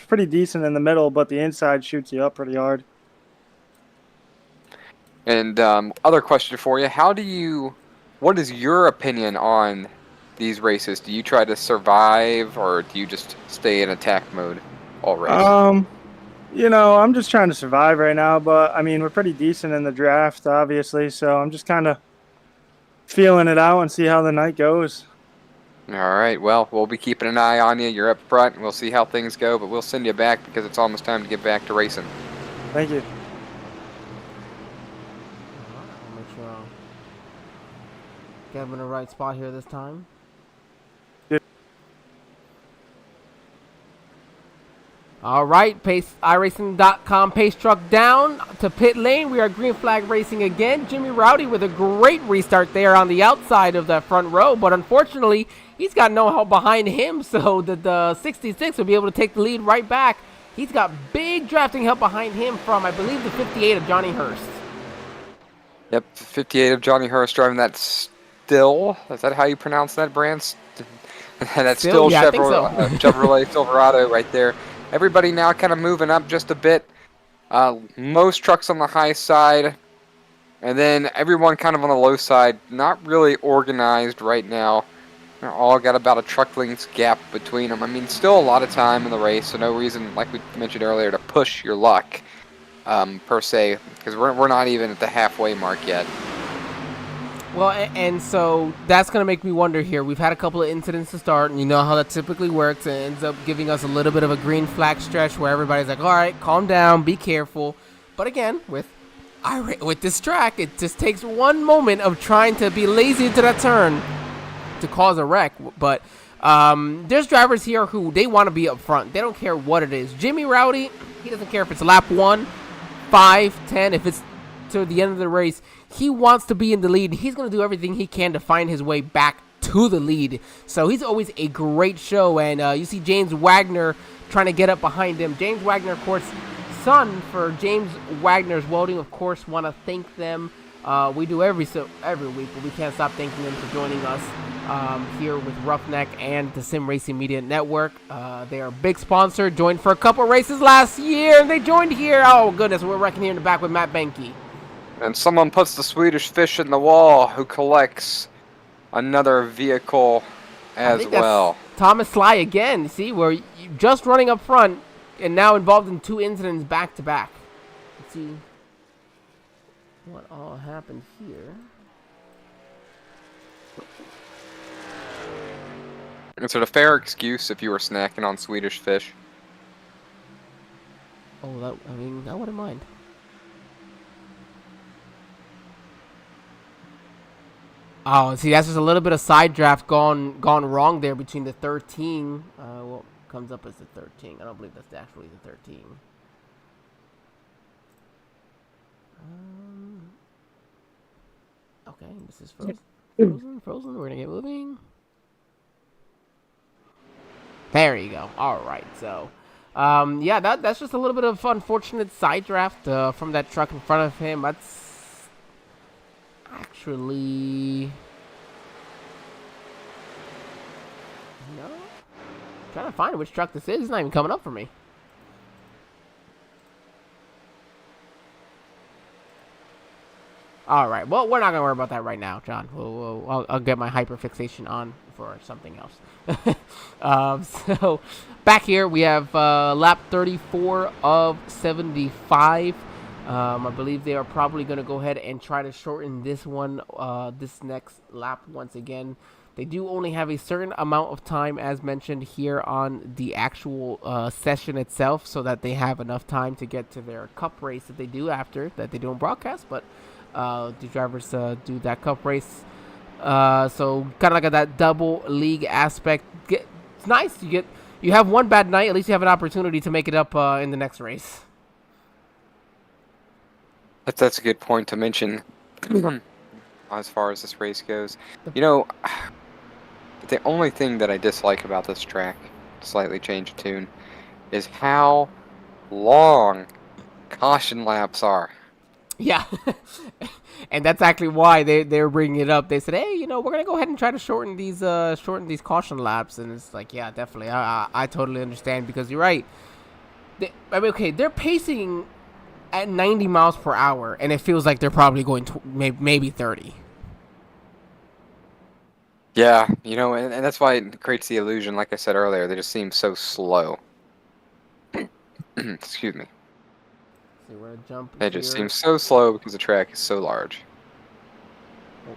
pretty decent in the middle, but the inside shoots you up pretty hard. And other question for you, what is your opinion on these races? Do you try to survive, or do you just stay in attack mode all race? I'm just trying to survive right now, but I mean, we're pretty decent in the draft, obviously, so I'm just kind of feeling it out and see how the night goes. All right, well, we'll be keeping an eye on you. You're up front, and we'll see how things go, but we'll send you back because it's almost time to get back to racing. Thank you. I'll make sure I'll get him in the right spot here this time. All right, iRacing.com pace truck down to pit lane. We are green flag racing again. Jimmy Rowdy with a great restart there on the outside of that front row, but unfortunately, he's got no help behind him, so that the 66 will be able to take the lead right back. He's got big drafting help behind him from, I believe, the 58 of Johnny Hurst. Yep, 58 of Johnny Hurst driving that Still. Is that how you pronounce that brand? That's Still yeah, Chevrolet Silverado right there. Everybody now kind of moving up just a bit. Most trucks on the high side. And then everyone kind of on the low side. Not really organized right now. They're all got about a truck length gap between them. I mean, still a lot of time in the race. So no reason, like we mentioned earlier, to push your luck, per se. Because we're not even at the halfway mark yet. Well, and so that's going to make me wonder here. We've had a couple of incidents to start, and you know how that typically works. It ends up giving us a little bit of a green flag stretch where everybody's like, all right, calm down, be careful. But again, with this track, it just takes one moment of trying to be lazy into that turn to cause a wreck. But there's drivers here who they want to be up front. They don't care what it is. Jimmy Rowdy, he doesn't care if it's lap 1, 5, 10, if it's to the end of the race. He wants to be in the lead. He's going to do everything he can to find his way back to the lead. So he's always a great show. And you see James Wagner trying to get up behind him. James Wagner, of course, son for James Wagner's Welding. Of course, want to thank them. We do every week, but we can't stop thanking them for joining us here with Roughneck and the Sim Racing Media Network. They are a big sponsor. Joined for a couple races last year, and they joined here. Oh, goodness, we're wrecking here in the back with Matt Benke. And someone puts the Swedish fish in the wall who collects another vehicle as well. Thomas Sly again. See, we're just running up front and now involved in 2 incidents back to back. Let's see what all happened here. Is it a fair excuse if you were snacking on Swedish fish? Oh, I wouldn't mind. Oh, see, that's just a little bit of side draft gone wrong there between the 13. What comes up as the 13? I don't believe that's actually the 13. Okay, this is frozen. We're gonna get moving. There you go. All right, so yeah, that's just a little bit of unfortunate side draft from that truck in front of him. That's actually no. Trying to find which truck this is. It's not even coming up for me. All right. Well, we're not gonna worry about that right now, John. I'll get my hyperfixation on for something else. So back here we have lap 34 of 75. I believe they are probably going to go ahead and try to shorten this one, this next lap once again. They do only have a certain amount of time, as mentioned here on the actual session itself, so that they have enough time to get to their cup race that they do after, that they don't broadcast, but the drivers do that cup race. So kind of like that double league aspect. It's nice. You have one bad night, at least you have an opportunity to make it up in the next race. That's a good point to mention as far as this race goes. You know, the only thing that I dislike about this track, slightly change of tune, is how long caution laps are. Yeah, and that's actually why they're bringing it up. They said, hey, we're gonna go ahead and try to shorten these caution laps, and it's like, yeah, definitely, I totally understand, because you're right. Okay, they're pacing at 90 miles per hour, and it feels like they're probably going to maybe 30. Yeah, and that's why it creates the illusion, like I said earlier, they just seem so slow. Excuse me. So we're gonna jump. They just seem so slow because the track is so large.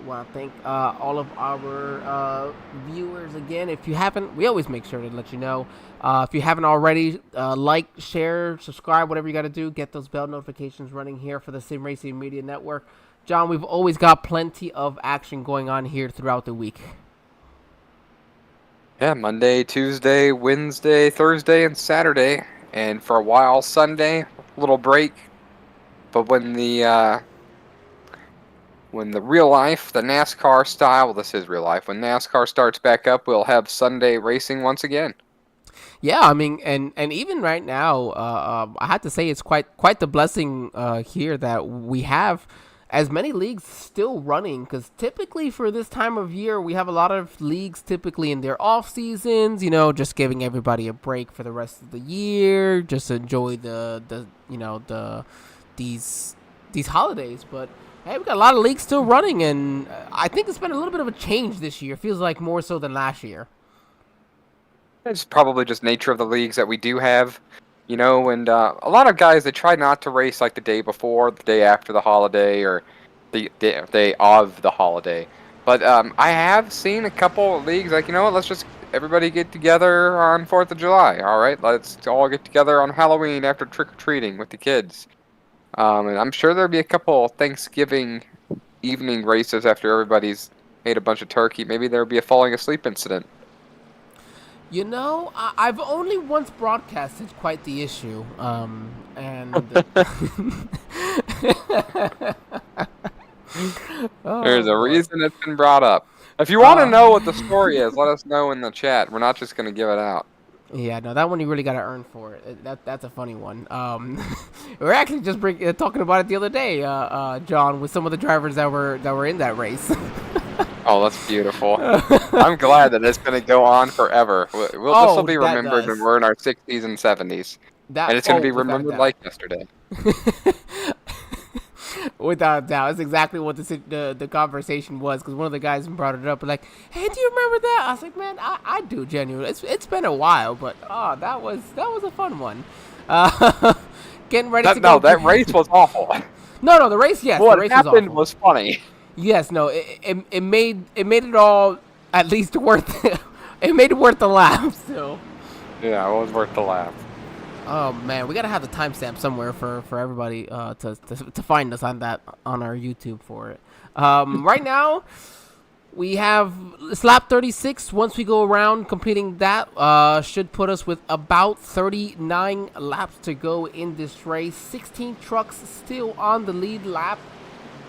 Well, I thank all of our viewers again. If you haven't, we always make sure to let you know. If you haven't already, like, share, subscribe, whatever you got to do. Get those bell notifications running here for the Sim Racing Media Network. John, we've always got plenty of action going on here throughout the week. Yeah, Monday, Tuesday, Wednesday, Thursday, and Saturday. And for a while, Sunday, little break. But when the real life, the NASCAR style, well, this is real life, when NASCAR starts back up, we'll have Sunday racing once again. Yeah, I mean, and even right now, I have to say it's quite the blessing here that we have as many leagues still running, because typically for this time of year, we have a lot of leagues typically in their off seasons, just giving everybody a break for the rest of the year, just enjoy these holidays. But hey, we got a lot of leagues still running, and I think it's been a little bit of a change this year. Feels like more so than last year. It's probably just nature of the leagues that we do have, and a lot of guys, they try not to race like the day before, the day after the holiday, or the day of the holiday. But I have seen a couple of leagues like, let's just everybody get together on 4th of July. All right, let's all get together on Halloween after trick-or-treating with the kids. And I'm sure there'll be a couple Thanksgiving evening races after everybody's ate a bunch of turkey. Maybe there'll be a falling asleep incident. I've only once broadcasted quite the issue, and There's a reason it's been brought up. If you want to know what the story is, let us know in the chat. We're not just going to give it out. Yeah, no, that one you really got to earn for it. That's a funny one. We were actually just talking about it the other day, John, with some of the drivers that were in that race. Oh, that's beautiful. I'm glad that it's going to go on forever. This will be remembered when we're in our 60s and 70s. And it's going to be remembered like yesterday. Without a doubt. That's exactly what the conversation was, because one of the guys brought it up, like, hey, do you remember that? I was like, man, I do, genuinely. It's been a while, but that was a fun one. Getting ready to go. No, that race was awful. No, the race, yes. What the race happened was funny. Yes, no, it made it all at least worth it. It made it worth the laugh. So. Yeah, it was worth the laugh. Oh man, we gotta have the timestamp somewhere for everybody to find us on our YouTube for it. Right now, we have lap 36. Once we go around completing that, should put us with about 39 laps to go in this race. 16 trucks still on the lead lap.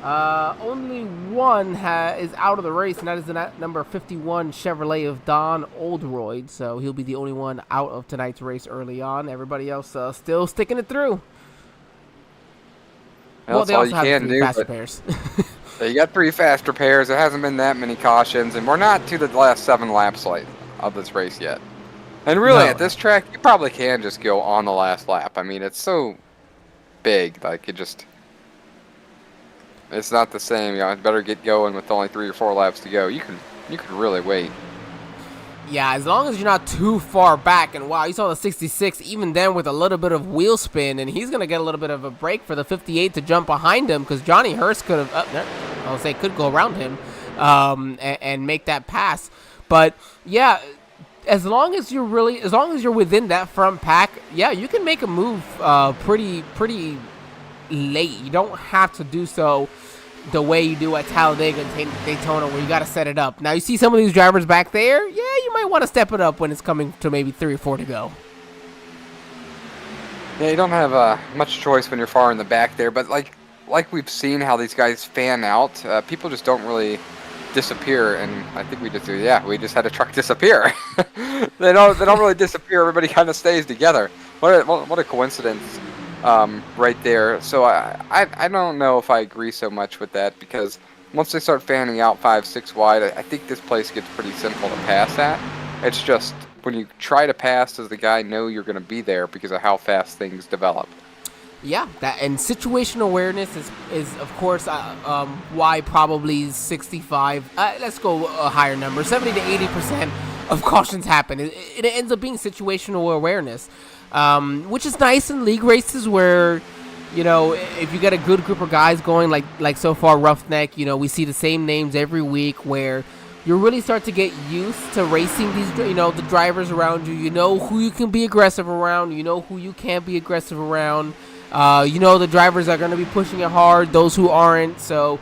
Only one is out of the race, and that is the number 51 Chevrolet of Don Oldroyd. So he'll be the only one out of tonight's race early on. Everybody else still sticking it through. Well, they also have 3 faster pairs. So you got 3 faster pairs. There hasn't been that many cautions, and we're not to the last 7 laps of this race yet. And really, at this track, you probably can just go on the last lap. I mean, it's so big, like it's not the same. It's better get going with only 3 or 4 laps to go. You can really wait. Yeah, as long as you're not too far back. And wow, you saw the 66, even then with a little bit of wheel spin, and he's gonna get a little bit of a break for the 58 to jump behind him, because Johnny Hurst could have, could go around him, and make that pass. But yeah, as long as you're within that front pack, yeah, you can make a move pretty late. You don't have to do so the way you do at Talladega and Daytona, where you got to set it up. Now, you see some of these drivers back there, yeah, you might want to step it up when it's coming to maybe 3 or 4 to go. Yeah, you don't have much choice when you're far in the back there, but like like we've seen how these guys fan out. People just don't really disappear, and I think we just do. Yeah, we just had a truck disappear. They don't really disappear. Everybody kind of stays together. What a coincidence, right there. So I don't know if I agree so much with that, because once they start fanning out 5, 6 wide, I think this place gets pretty simple to pass at. It's just when you try to pass, does the guy know you're going to be there because of how fast things develop? Yeah, that and situational awareness is of course why probably 65. Let's go a higher number, 70 to 80% of cautions happen. It ends up being situational awareness, which is nice in league races where, you know, if you get a good group of guys going like so far Roughneck, you know, we see the same names every week where you really start to get used to racing these, you know, the drivers around you. You know who you can be aggressive around. You know who you can't be aggressive around. You know the drivers are going to be pushing it hard, those who aren't. So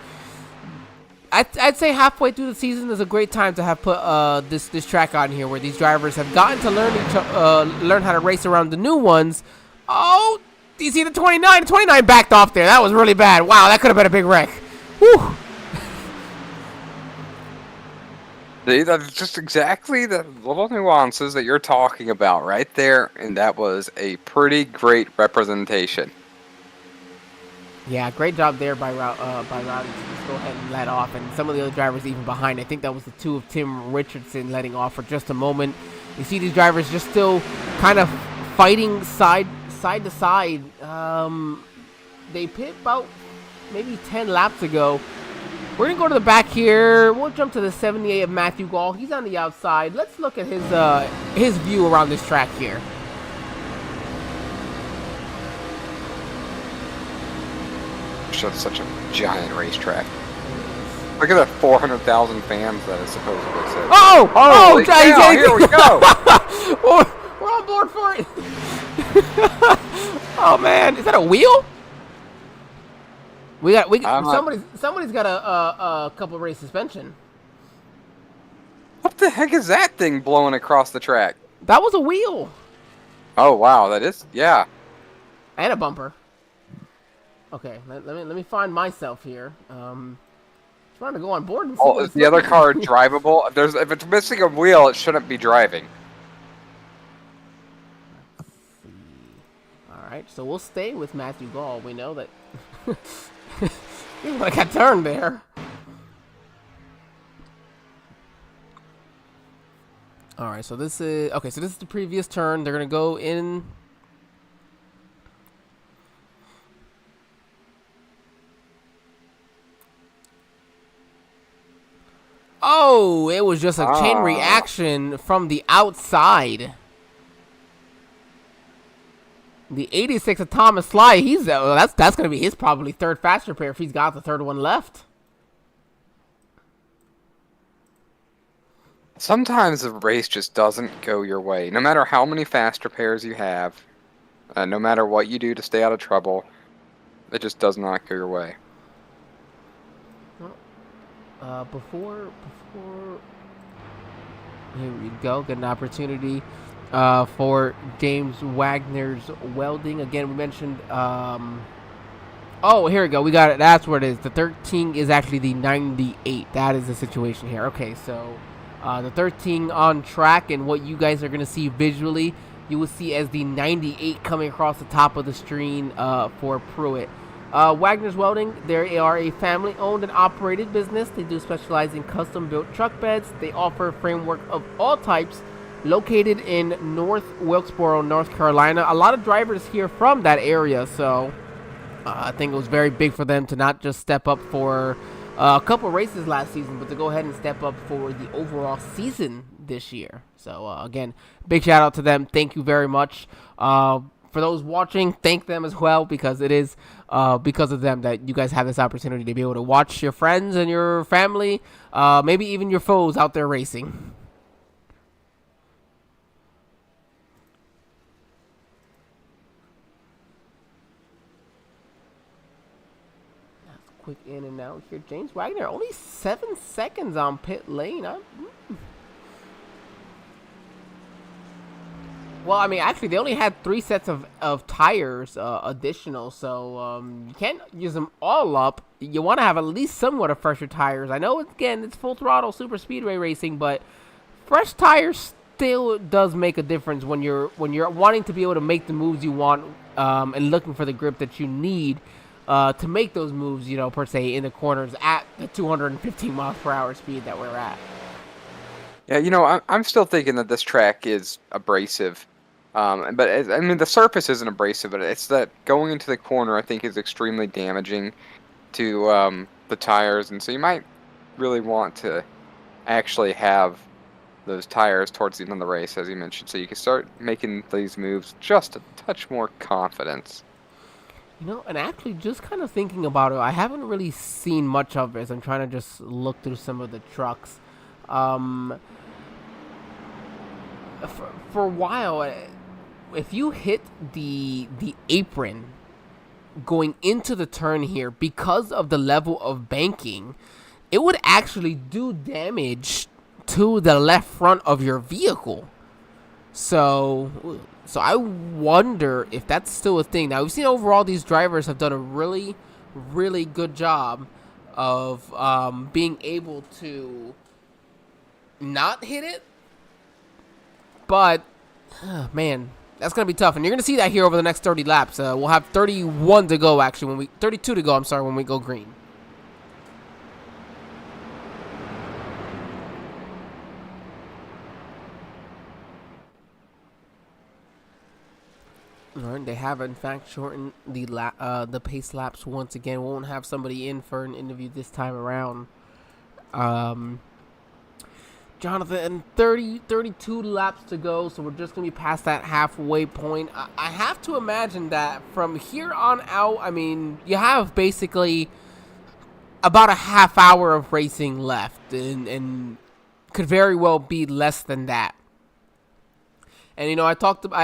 I'd say halfway through the season is a great time to have put this track on here, where these drivers have gotten to learn how to race around the new ones. Oh, do you see the 29? The 29 backed off there. That was really bad. Wow, that could have been a big wreck. Whew. See, that's just exactly the little nuances that you're talking about right there, and that was a pretty great representation. Yeah, great job there by Rowdy to just go ahead and let off, and some of the other drivers even behind. I think that was the 2 of Tim Richardson letting off for just a moment. You see these drivers just still kind of fighting side to side. They pit about maybe 10 laps ago. We're going to go to the back here. We'll jump to the 78 of Matthew Gall. He's on the outside. Let's look at his view around this track here. Just such a giant racetrack. Look at the 400,000 fans that it supposedly says. Oh, cow, here we go. We're on board for it. Oh man, is that a wheel? Somebody's got a couple race suspension. What the heck is that thing blowing across the track? That was a wheel. Oh wow, that is, yeah. And a bumper. Okay, let me find myself here. Trying to go on board and see. Oh, is the other car drivable? If it's missing a wheel, it shouldn't be driving. Let's see. All right, so we'll stay with Matthew Gall. We know that. I got turned there. All right, so this is okay. So this is the previous turn. They're gonna go in. Oh, it was just a chain reaction from the outside. The 86 of Thomas Sly, he's that's going to be his probably third fast repair if he's got the third one left. Sometimes the race just doesn't go your way. No matter how many fast repairs you have, no matter what you do to stay out of trouble, it just does not go your way. Before here we go, get an opportunity for James Wagner's Welding. Again, we mentioned oh, here we go, we got it. That's where it is. The 13 is actually the 98. That is the situation here. Okay, so the 13 on track, and what you guys are going to see visually, you will see as the 98 coming across the top of the screen for Pruitt. Wagner's Welding, they are a family-owned and operated business. They do specialize in custom-built truck beds. They offer framework of all types, located in North Wilkesboro, North Carolina. A lot of drivers here from that area, so I think it was very big for them to not just step up for a couple races last season, but to go ahead and step up for the overall season this year. So, again, big shout-out to them. Thank you very much. For those watching, thank them as well, because it is because of them that you guys have this opportunity to be able to watch your friends and your family, maybe even your foes out there racing. That's quick in and out here. James Wagner, only 7 seconds on pit lane. Well, I mean, actually, they only had 3 sets of tires additional, so you can't use them all up. You want to have at least somewhat of fresher tires. I know, again, it's full throttle super speedway racing, but fresh tires still does make a difference when you're wanting to be able to make the moves you want and looking for the grip that you need to make those moves, per se, in the corners at the 215 miles per hour speed that we're at. Yeah, I'm still thinking that this track is abrasive. But the surface isn't abrasive, but it's that going into the corner, I think, is extremely damaging to the tires. And so you might really want to actually have those tires towards the end of the race, as you mentioned, so you can start making these moves just a touch more confidence. And actually, just kind of thinking about it, I haven't really seen much of it as I'm trying to just look through some of the trucks. For a while, if you hit the apron going into the turn here, because of the level of banking, it would actually do damage to the left front of your vehicle. So I wonder if that's still a thing. Now, we've seen overall these drivers have done a really, really good job of being able to not hit it. But, man, that's going to be tough. And you're going to see that here over the next 30 laps. We'll have 31 to go, actually. 32 to go, I'm sorry, when we go green. All right, they have, in fact, shortened the pace laps once again. We won't have somebody in for an interview this time around. Jonathan, 32 laps to go, so we're just going to be past that halfway point. I have to imagine that from here on out, I mean, you have basically about a half hour of racing left, and could very well be less than that. And, I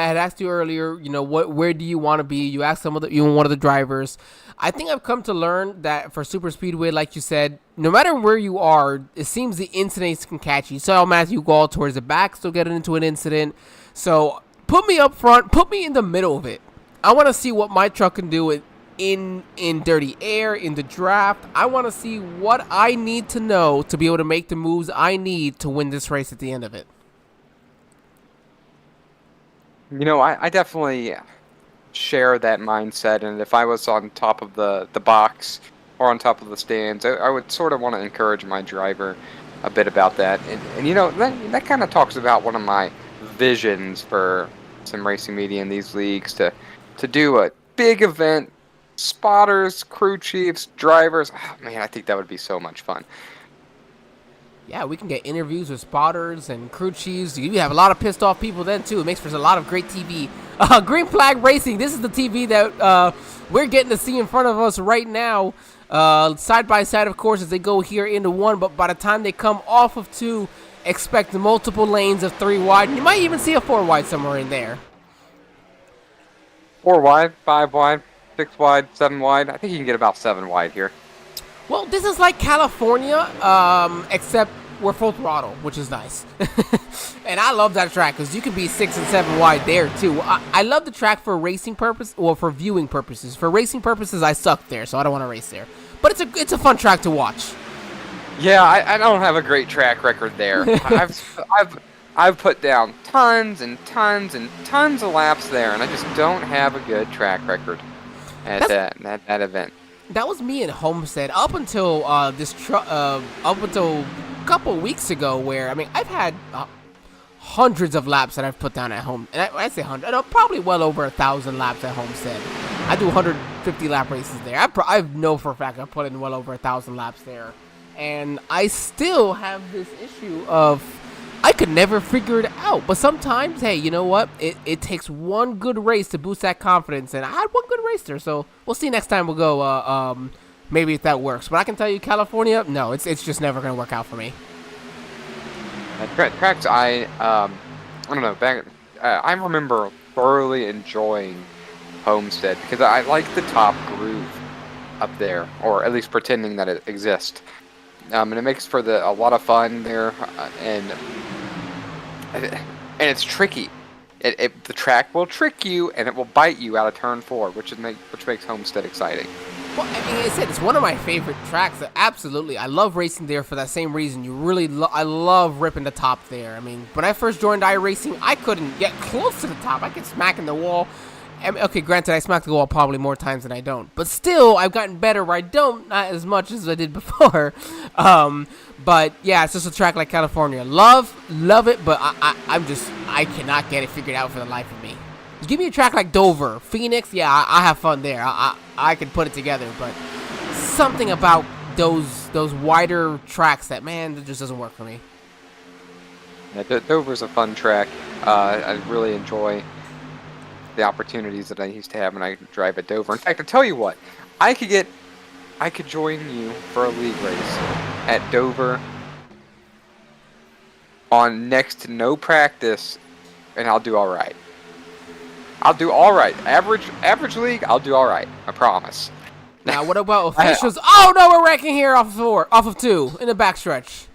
had asked you earlier, where do you want to be? You asked one of the drivers. I think I've come to learn that for super speedway, like you said, no matter where you are, it seems the incidents can catch you. So Matthew Gall towards the back, still getting into an incident. So put me up front, put me in the middle of it. I want to see what my truck can do in dirty air, in the draft. I want to see what I need to know to be able to make the moves I need to win this race at the end of it. I definitely share that mindset, and if I was on top of the box or on top of the stands, I would sort of want to encourage my driver a bit about that. And that kind of talks about one of my visions for some racing media in these leagues, to do a big event, spotters, crew chiefs, drivers. Oh, man, I think that would be so much fun. Yeah, we can get interviews with spotters and crew chiefs. You have a lot of pissed off people then, too. It makes for a lot of great TV. Green Flag Racing, this is the TV that we're getting to see in front of us right now. Side by side, of course, as they go here into 1. But by the time they come off of 2, expect multiple lanes of 3 wide. You might even see a 4 wide somewhere in there. 4 wide, 5 wide, 6 wide, 7 wide. I think you can get about 7 wide here. Well, this is like California, except we're full throttle, which is nice. And I love that track because you can be 6 and 7 wide there, too. I love the track for racing purpose, or for viewing purposes. For racing purposes, I suck there, so I don't want to race there. But it's a fun track to watch. Yeah, I don't have a great track record there. I've put down tons and tons and tons of laps there, and I just don't have a good track record at that event. That was me in Homestead up until up until a couple weeks ago, where I've had hundreds of laps that I've put down at home, and I say 100, probably well over 1,000 laps at Homestead. I do 150 lap races there. I know for a fact I put in well over 1,000 laps there, and I still have this issue of I could never figure it out. But sometimes, hey, you know what? It takes one good race to boost that confidence, and I had one good race there, so we'll see next time we'll go. Maybe if that works. But I can tell you, California, no, it's just never going to work out for me. Tracks, I don't know. I remember thoroughly enjoying Homestead because I like the top groove up there, or at least pretending that it exists. And it makes for a lot of fun there, and it's tricky. the track will trick you and it will bite you out of turn 4, which makes Homestead exciting. Well, I mean, like I said, it's one of my favorite tracks. Absolutely, I love racing there for that same reason. I love ripping the top there. I mean, when I first joined iRacing, I couldn't get close to the top. I kept smacking the wall. I mean, okay, granted, I smack the wall probably more times than I don't, but still, I've gotten better where I don't, not as much as I did before. But yeah, it's just a track like California. Love it, but I cannot get it figured out for the life of me. Give me a track like Dover, Phoenix. Yeah, I have fun there. I can put it together, but something about those wider tracks that, man, that just doesn't work for me. Yeah, Dover's a fun track. I really enjoy the opportunities that I used to have when I drive at Dover. In fact, I tell you what, I could join you for a league race at Dover on next to no practice, and I'll do all right. I'll do all right. Average league, I'll do all right. I promise. Now, what about officials? Oh no, we're wrecking here off of 2 in the backstretch.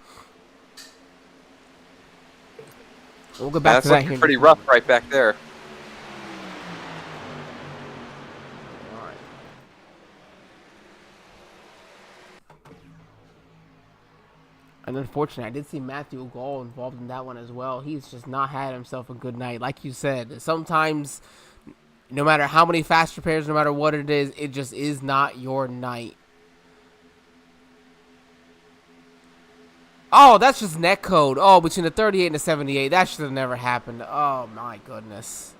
We'll go back to that here. That's pretty rough right back there. And unfortunately, I did see Matthew Gall involved in that one as well. He's just not had himself a good night. Like you said, sometimes, no matter how many fast repairs, no matter what it is, it just is not your night. Oh, that's just net code. Oh, between the 38 and the 78. That should have never happened. Oh, my goodness.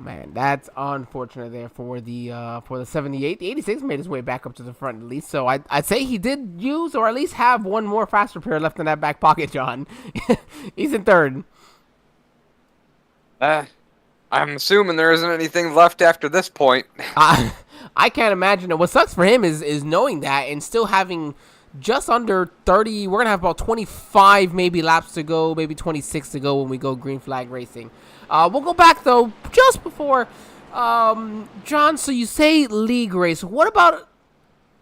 Man, that's unfortunate there for the 78. The 86 made his way back up to the front at least. So I'd say he did use or at least have one more fast repair left in that back pocket, John. He's in third. I'm assuming there isn't anything left after this point. I can't imagine it. What sucks for him is knowing that and still having just under 30. We're gonna have about 25 maybe laps to go, maybe 26 to go when we go green flag racing. We'll go back though just before John. So you say league race. What about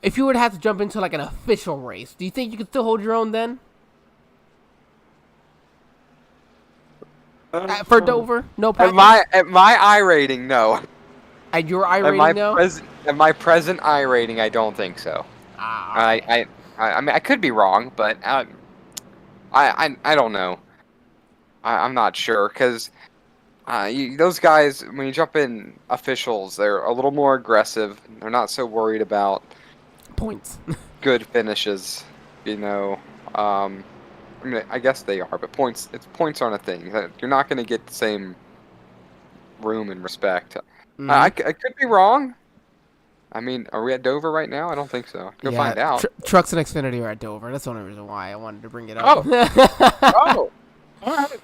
if you would have to jump into like an official race? Do you think you could still hold your own then? For Dover, no problem. At my I rating, no. At your I rating, no. At my present I rating, I don't think so. I mean, I could be wrong, but I don't know. I'm not sure because those guys, when you jump in officials, they're a little more aggressive. They're not so worried about points, good finishes. You know, I mean, I guess they are, but points aren't a thing. You're not going to get the same room and respect. Mm-hmm. I could be wrong. I mean, are we at Dover right now? I don't think so. Go find out. Trucks and Xfinity are at Dover. That's the only reason why I wanted to bring it up. Oh, all right.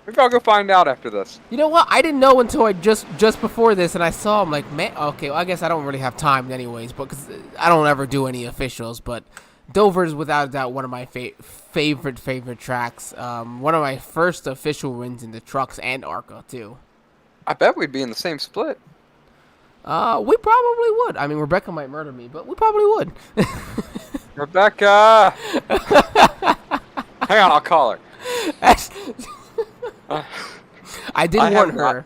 Maybe I'll go find out after this. You know what? I didn't know until I just before this, and I saw him like, man, okay, well, I guess I don't really have time anyways, but because I don't ever do any officials, but Dover is without a doubt one of my favorite tracks. One of my first official wins in the trucks and ARCA, too. I bet we'd be in the same split. We probably would. I mean, Rebecca might murder me, but we probably would. Rebecca! Hang on, I'll call her. I did warn her.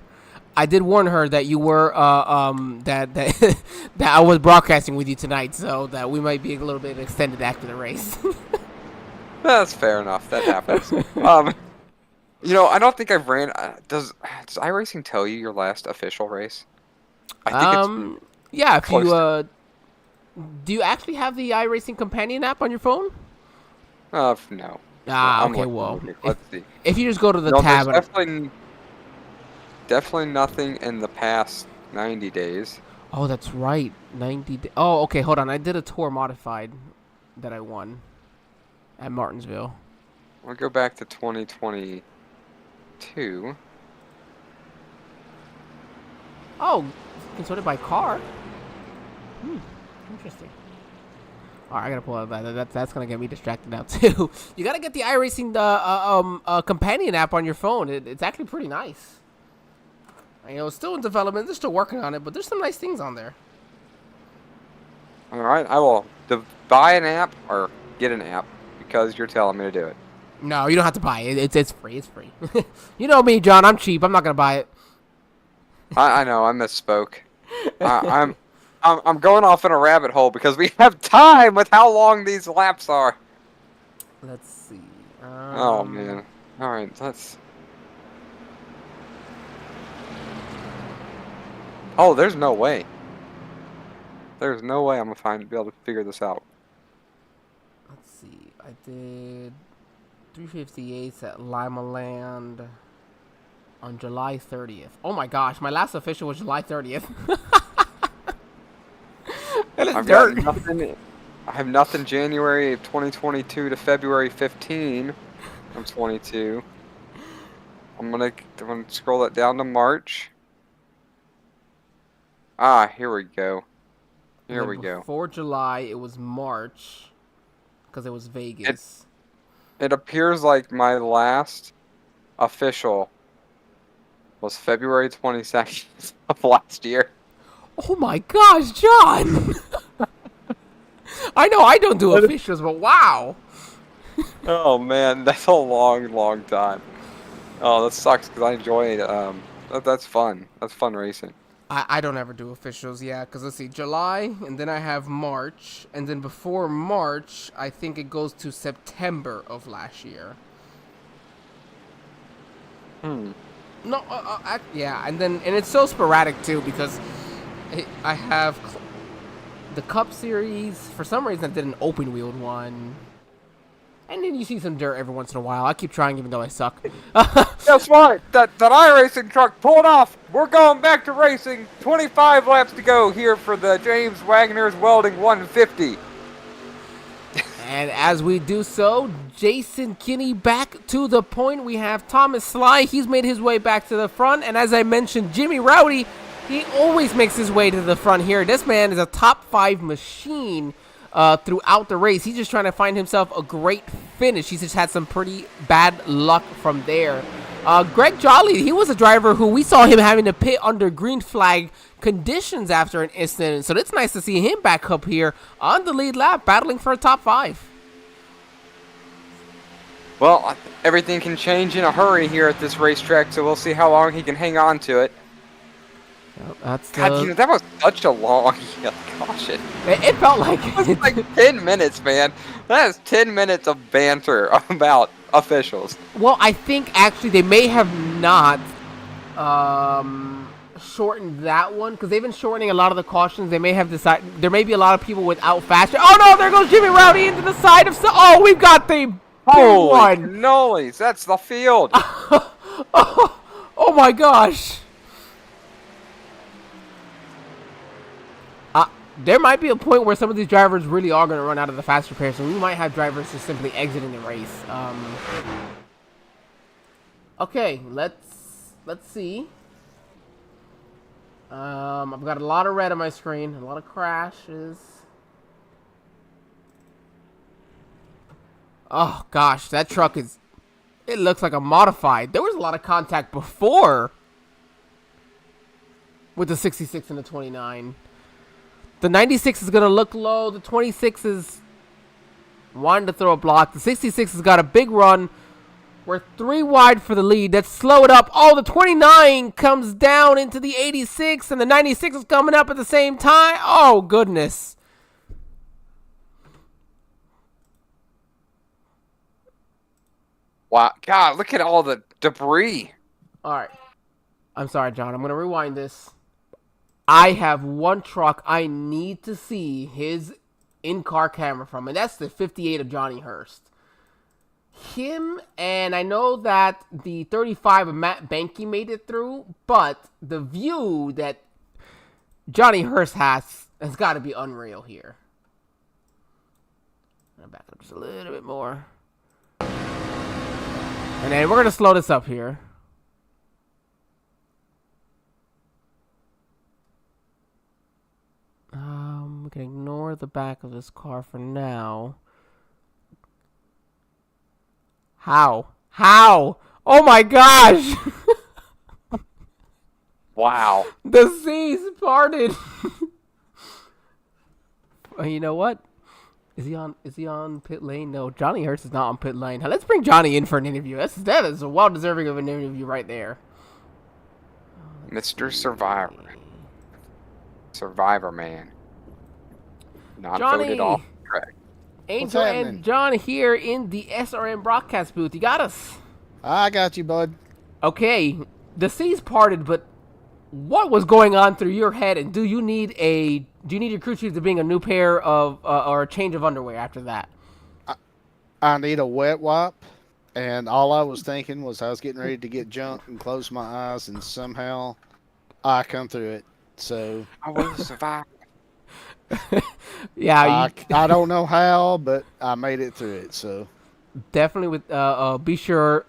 I did warn her that you were that I was broadcasting with you tonight, so that we might be a little bit extended after the race. That's fair enough. That happens. You know, I don't think I've ran. Does iRacing tell you your last official race? I think it's yeah. If you do you actually have the iRacing companion app on your phone? No. Okay. Well, let's see. If you just go to the tab, definitely nothing in the past 90 days. Oh, that's right. 90 days. Oh, okay. Hold on. I did a tour modified that I won at Martinsville. I'll go back to 2022. Oh, considered by car. Interesting. All right, I gotta pull out that's gonna get me distracted now too. You gotta get the iRacing companion app on your phone. It's actually pretty nice. You know, it's still in development. They're still working on it, but there's some nice things on there. All right, I will buy an app or get an app because you're telling me to do it. No, you don't have to buy it. It's free. It's free. You know me, John. I'm cheap. I'm not gonna buy it. I know, I misspoke. I'm going off in a rabbit hole because we have time with how long these laps are. Let's see. Oh man. All right, let's. Oh, there's no way. There's no way I'm gonna be able to figure this out. Let's see. I did 358s at Lima Land on July 30th. Oh my gosh, my last official was July 30th. That is dirt. I have nothing January of 2022 to February 15 of 22. I'm gonna scroll that down to March. Ah, here we go. Here we go. Before July, it was March because it was Vegas. It appears like my last official was February 22nd of last year. Oh my gosh, John! I know I don't do officials, but wow. Oh man, that's a long, long time. Oh, that sucks because I enjoy it. That's fun. That's fun racing. I don't ever do officials, yeah, because let's see, July, and then I have March, and then before March, I think it goes to September of last year. No, yeah, and it's so sporadic too because I have the Cup Series. For some reason, I did an open wheeled one, and then you see some dirt every once in a while. I keep trying, even though I suck. Guess what? That iRacing truck pulled off. We're going back to racing. 25 laps to go here for the James Wagoner's Welding 150. And as we do so, Jason Kinney back to the point. We have Thomas Sly. He's made his way back to the front. And as I mentioned, Jimmy Rowdy, he always makes his way to the front here. This man is a top 5 machine throughout the race. He's just trying to find himself a great finish. He's just had some pretty bad luck from there. Greg Jolly, he was a driver who we saw him having to pit under green flag conditions after an incident. So it's nice to see him back up here on the lead lap, battling for a top 5. Well, everything can change in a hurry here at this racetrack, so we'll see how long he can hang on to it. That's God, that was such a long caution. It felt like It was like 10 minutes, man. That is 10 minutes of banter about officials. Well, I think actually they may have not shortened that one because they've been shortening a lot of the cautions. They may have decided there may be a lot of people without fast. Oh no! There goes Jimmy Rowdy into the side of. Oh, we've got the Holy one. cannolis, that's the field. Oh my gosh. There might be a point where some of these drivers really are going to run out of the fast repair, so we might have drivers just simply exiting the race. Okay, let's see. I've got a lot of red on my screen, a lot of crashes. Oh gosh, that truck is. It looks like a modified. There was a lot of contact before with the 66 and the 29. The 96 is going to look low. The 26 is wanting to throw a block. The 66 has got a big run. We're 3 wide for the lead. Let's slow it up. Oh, the 29 comes down into the 86, and the 96 is coming up at the same time. Oh, goodness. Wow. God, look at all the debris. All right. I'm sorry, John. I'm going to rewind this. I have one truck I need to see his in-car camera from, and that's the 58 of Johnny Hurst. Him, and I know that the 35 of Matt Banky made it through, but the view that Johnny Hurst has got to be unreal here. I'm going to back up just a little bit more. And then we're going to slow this up here. We can ignore the back of this car for now. How? Oh my gosh! Wow. The seas parted. You know what? Is he on pit lane? No, Johnny Hurts is not on pit lane. Let's bring Johnny in for an interview. That is well deserving of an interview right there. Mr. Survivor. Survivor man. Not Johnny. voted off the track. Angel and John here in the SRM broadcast booth. You got us. I got you, bud. Okay, the seas parted, but what was going on through your head? And do you need your crew chief to bring a new pair of or a change of underwear after that? I need a wet wipe, and all I was thinking was I was getting ready to get jumped and close my eyes, and somehow I come through it. So I will survive. Yeah, I don't know how, but I made it through it. So definitely with be sure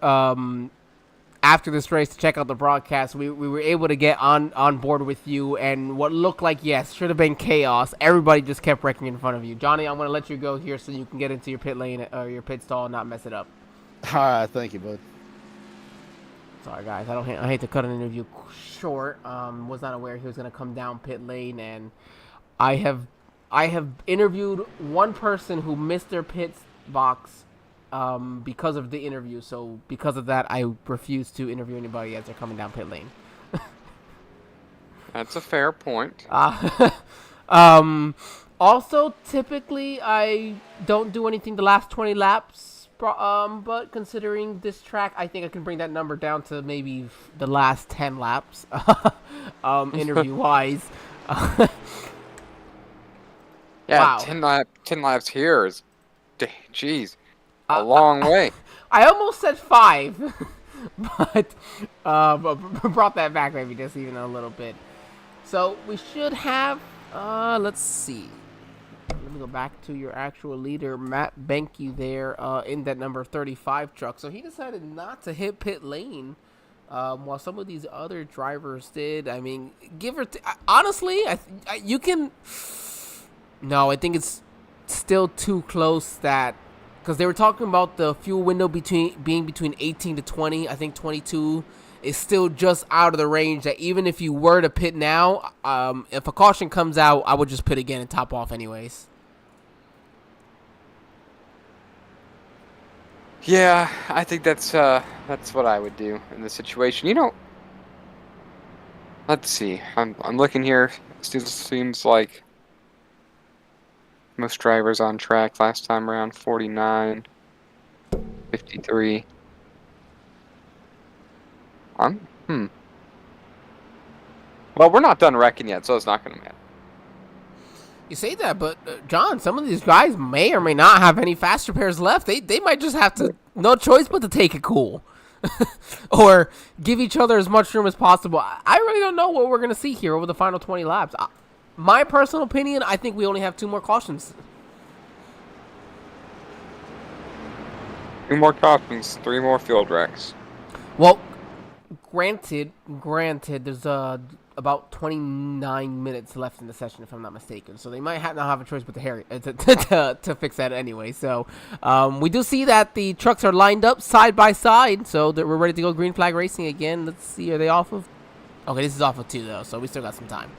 after this race to check out the broadcast. We were able to get on board with you, and what looked like, yes, should have been chaos. Everybody just kept wrecking in front of you. Johnny, I'm going to let you go here so you can get into your pit lane or your pit stall and not mess it up. all right, thank you, bud. Sorry, guys. I hate to cut an interview short. Was not aware he was going to come down pit lane, and I have interviewed one person who missed their pit box because of the interview. So because of that, I refuse to interview anybody as they're coming down pit lane. That's a fair point. Also, typically, I don't do anything the last 20 laps. But considering this track, I think I can bring that number down to maybe the last 10 laps, interview-wise. Yeah, Wow. 10 laps here is, jeez, a long way. I almost said 5, but brought that back maybe just even a little bit. So we should have, let's see. Let me go back to your actual leader, Matt Benke there in that number 35 truck. So he decided not to hit pit lane while some of these other drivers did. I mean, honestly, you can... No, I think it's still too close that... Because they were talking about the fuel window being between 18 to 20. I think 22 is still just out of the range that even if you were to pit now, if a caution comes out, I would just pit again and top off anyways. Yeah, I think that's what I would do in this situation. You know, let's see. I'm looking here. It still seems like most drivers on track last time around 49, 53. Well, we're not done wrecking yet, so it's not going to matter. You say that, but John, some of these guys may or may not have any faster pairs left. They might just have to, no choice but to take it cool. Or give each other as much room as possible. I really don't know what we're going to see here over the final 20 laps. My personal opinion, I think we only have 2 more cautions. 2 more cautions, 3 more field wrecks. Well, granted, there's about 29 minutes left in the session, if I'm not mistaken. So they might not have a choice but to fix that anyway. So we do see that the trucks are lined up side by side, so that we're ready to go green flag racing again. Let's see, are they off of? Okay, this is off of 2 though, so we still got some time.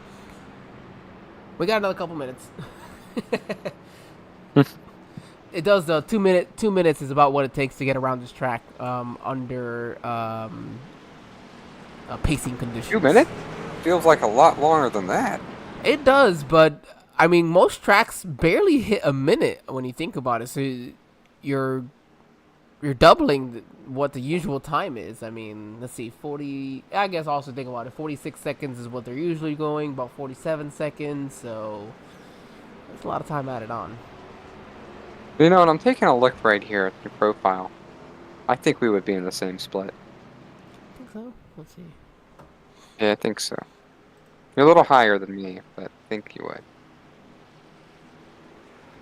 We got another couple minutes. It does though. 2 minutes is about what it takes to get around this track under pacing conditions. 2 minutes? Feels like a lot longer than that. It does, but I mean, most tracks barely hit a minute when you think about it. So you're doubling what the usual time is. I mean, let's see, 40. I guess also think about it. 46 seconds is what they're usually going. About 47 seconds. So that's a lot of time added on. You know, and I'm taking a look right here at your profile. I think we would be in the same split. I think so. Let's see. Yeah, I think so. You're a little higher than me, but I think you would.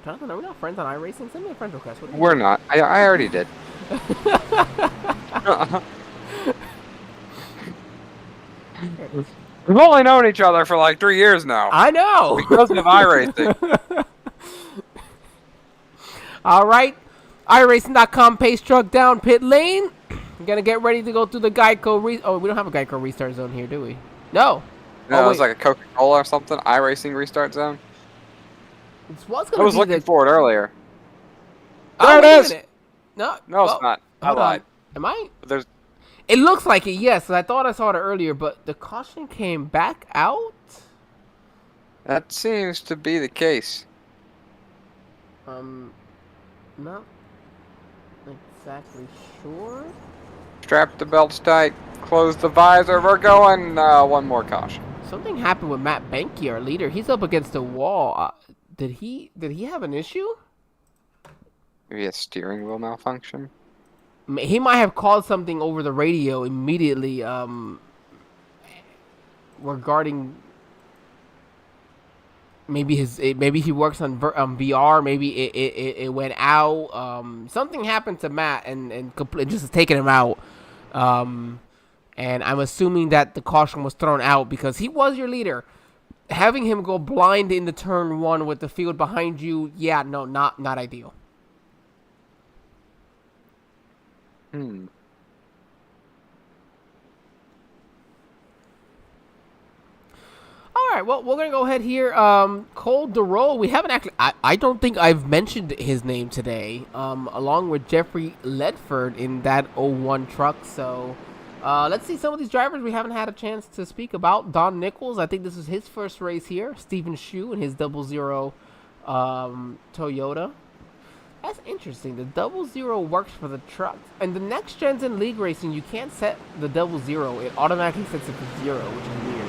Jonathan, are we not friends on iRacing? Send me a friend request. We're not. I already did. We've only known each other for like 3 years now. I know. Because of iRacing. All right. iRacing.com, pace truck down pit lane. We're going to get ready to go through the Geico. Oh, we don't have a Geico restart zone here, do we? No. No, Oh, it was wait. like a Coca-Cola or something. iRacing restart zone. This was I gonna was be looking the. for it earlier. Oh, There it wait a is! minute. No. No, it's Oh, not. I hold lied. on. Am I? But there's It looks like it. Yes, I thought I saw it earlier, but the caution came back out. that seems to be the case. Not exactly sure. Strap the belts tight. Close the visor. We're going. One more caution. Something happened with Matt Benke, our leader. He's up against the wall. Did he have an issue? Maybe a steering wheel malfunction. He might have called something over the radio immediately. Regarding maybe he works on VR. Maybe it went out. Something happened to Matt and just taking him out. And I'm assuming that the caution was thrown out because he was your leader. Having him go blind into turn 1 with the field behind you, yeah, no, not ideal. All right, well, we're going to go ahead here. Cole DeRoe, we haven't actually... I don't think I've mentioned his name today, along with Jeffrey Ledford in that 01 truck. So, let's see some of these drivers we haven't had a chance to speak about. Don Nichols, I think this is his first race here. Stephen Shu in his 00 Toyota. That's interesting. The 00 works for the truck. And the next gens in league racing, you can't set the 00. It automatically sets it to 0, which is weird.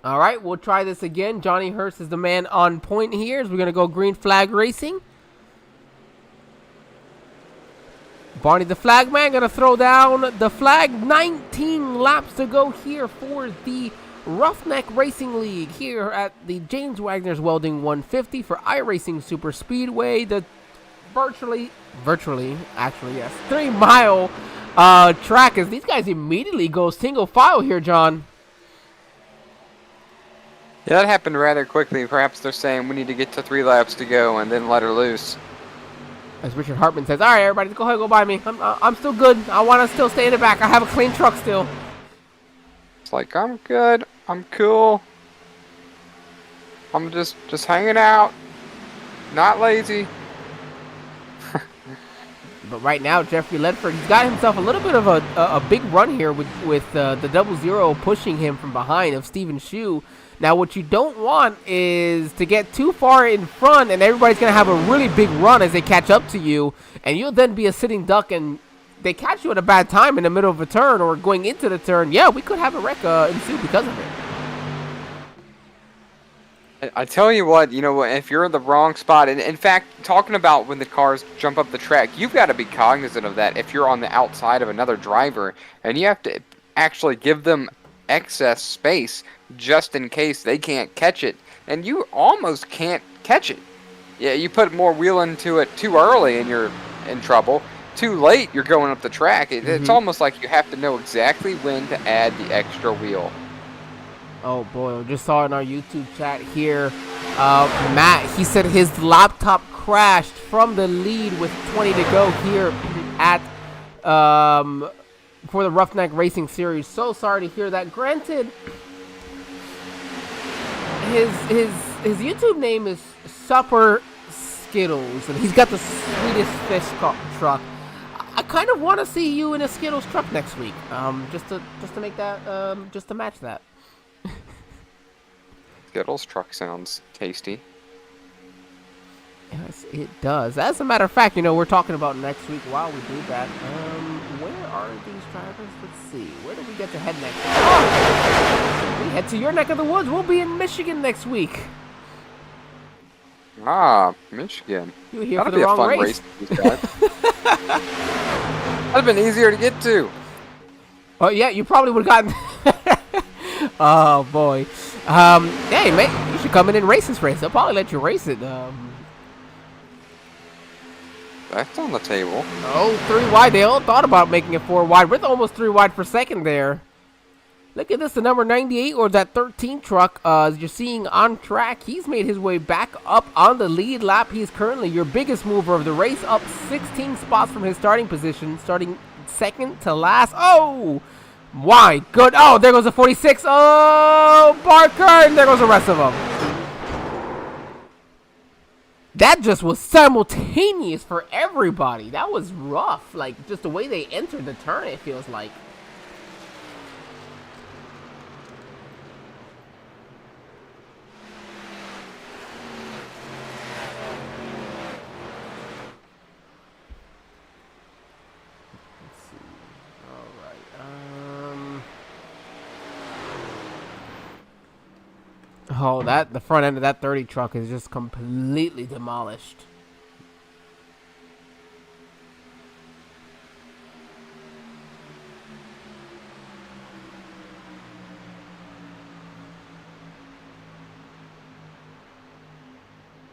All right, we'll try this again. Johnny Hurst is the man on point here. As we're going to go green flag racing. Barney the flag man going to throw down the flag. 19 laps to go here for the Roughneck Racing League here at the James Wagner's Welding 150 for iRacing Super Speedway. The virtually, actually, yes, 3-mile track as these guys immediately go single file here, John. Yeah, that happened rather quickly. Perhaps they're saying we need to get to 3 laps to go and then let her loose. As Richard Hartman says, all right, everybody, go ahead, go by me. I'm still good. I want to still stay in the back. I have a clean truck still. It's like, I'm good. I'm cool. I'm just hanging out. Not lazy. But right now, Jeffrey Ledford, he's got himself a little bit of a big run here with the 00 pushing him from behind of Stephen Shu. Now, what you don't want is to get too far in front, and everybody's going to have a really big run as they catch up to you, and you'll then be a sitting duck, and they catch you at a bad time in the middle of a turn or going into the turn. Yeah, we could have a wreck ensue because of it. I tell you what, if you're in the wrong spot, and in fact, talking about when the cars jump up the track, you've got to be cognizant of that if you're on the outside of another driver, and you have to actually give them excess space just in case they can't catch it, and you almost can't catch it. Yeah, you put more wheel into it too early and you're in trouble. Too late, you're going up the track. It's almost like you have to know exactly when to add the extra wheel. Oh boy, I just saw in our YouTube chat here, Matt, he said his laptop crashed from the lead with 20 to go here at for the Roughneck Racing Series. So sorry to hear that. Granted, his YouTube name is Supper Skittles, and he's got the sweetest fish truck. I kind of want to see you in a Skittles truck next week, just to make that, just to match that. Skittles truck sounds tasty. Yes, it does. As a matter of fact, we're talking about next week while we do that. Where are these drivers? Let's see. Where do we get to head next? Oh! We head to your neck of the woods. We'll be in Michigan next week. Ah, Michigan. You were here That'd for the be a wrong fun race. for these guys. That'd have been easier to get to. Oh, yeah, you probably would have gotten... Oh, boy. Hey, mate, you should come in and race this race. They'll probably let you race it. That's on the table. Oh, 3 wide. They all thought about making it 4 wide. We're almost 3 wide for second there. Look at this, the number 98 or that 13 truck, as you're seeing on track. He's made his way back up on the lead lap. He's currently your biggest mover of the race, up 16 spots from his starting position, starting second to last. Oh, my good. Oh, there goes the 46. Oh, Barker, and there goes the rest of them. That just was simultaneous for everybody. That was rough. Like, just the way they entered the turn, it feels like. Oh, the front end of that 30 truck is just completely demolished.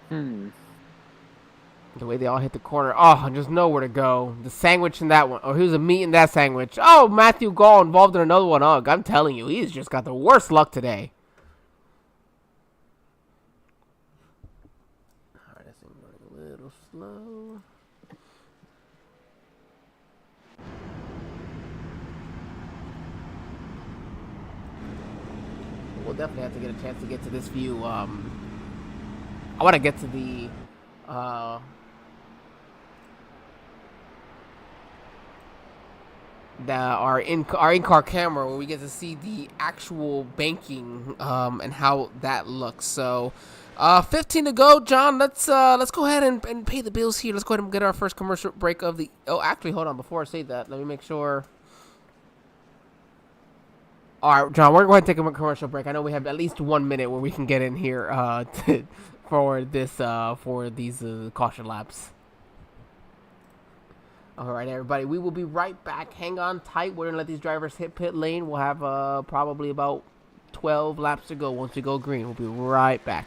The way they all hit the corner. Oh, just nowhere to go. The sandwich in that one. Oh, here's a meat in that sandwich. Oh, Matthew Gall involved in another one. Ugh, I'm telling you, he's just got the worst luck today. Slow. We'll definitely have to get a chance to get to this view. I want to get to the our in-car camera where we get to see the actual banking and how that looks. So 15 to go, John. Let's go ahead and pay the bills here. Let's go ahead and get our first commercial break of the. Oh, actually, hold on. Before I say that, let me make sure. All right, John, we're going to go ahead and take a commercial break. I know we have at least 1 minute where we can get in here for these caution laps. All right, everybody, we will be right back. Hang on tight. We're going to let these drivers hit pit lane. We'll have probably about 12 laps to go once we go green. We'll be right back.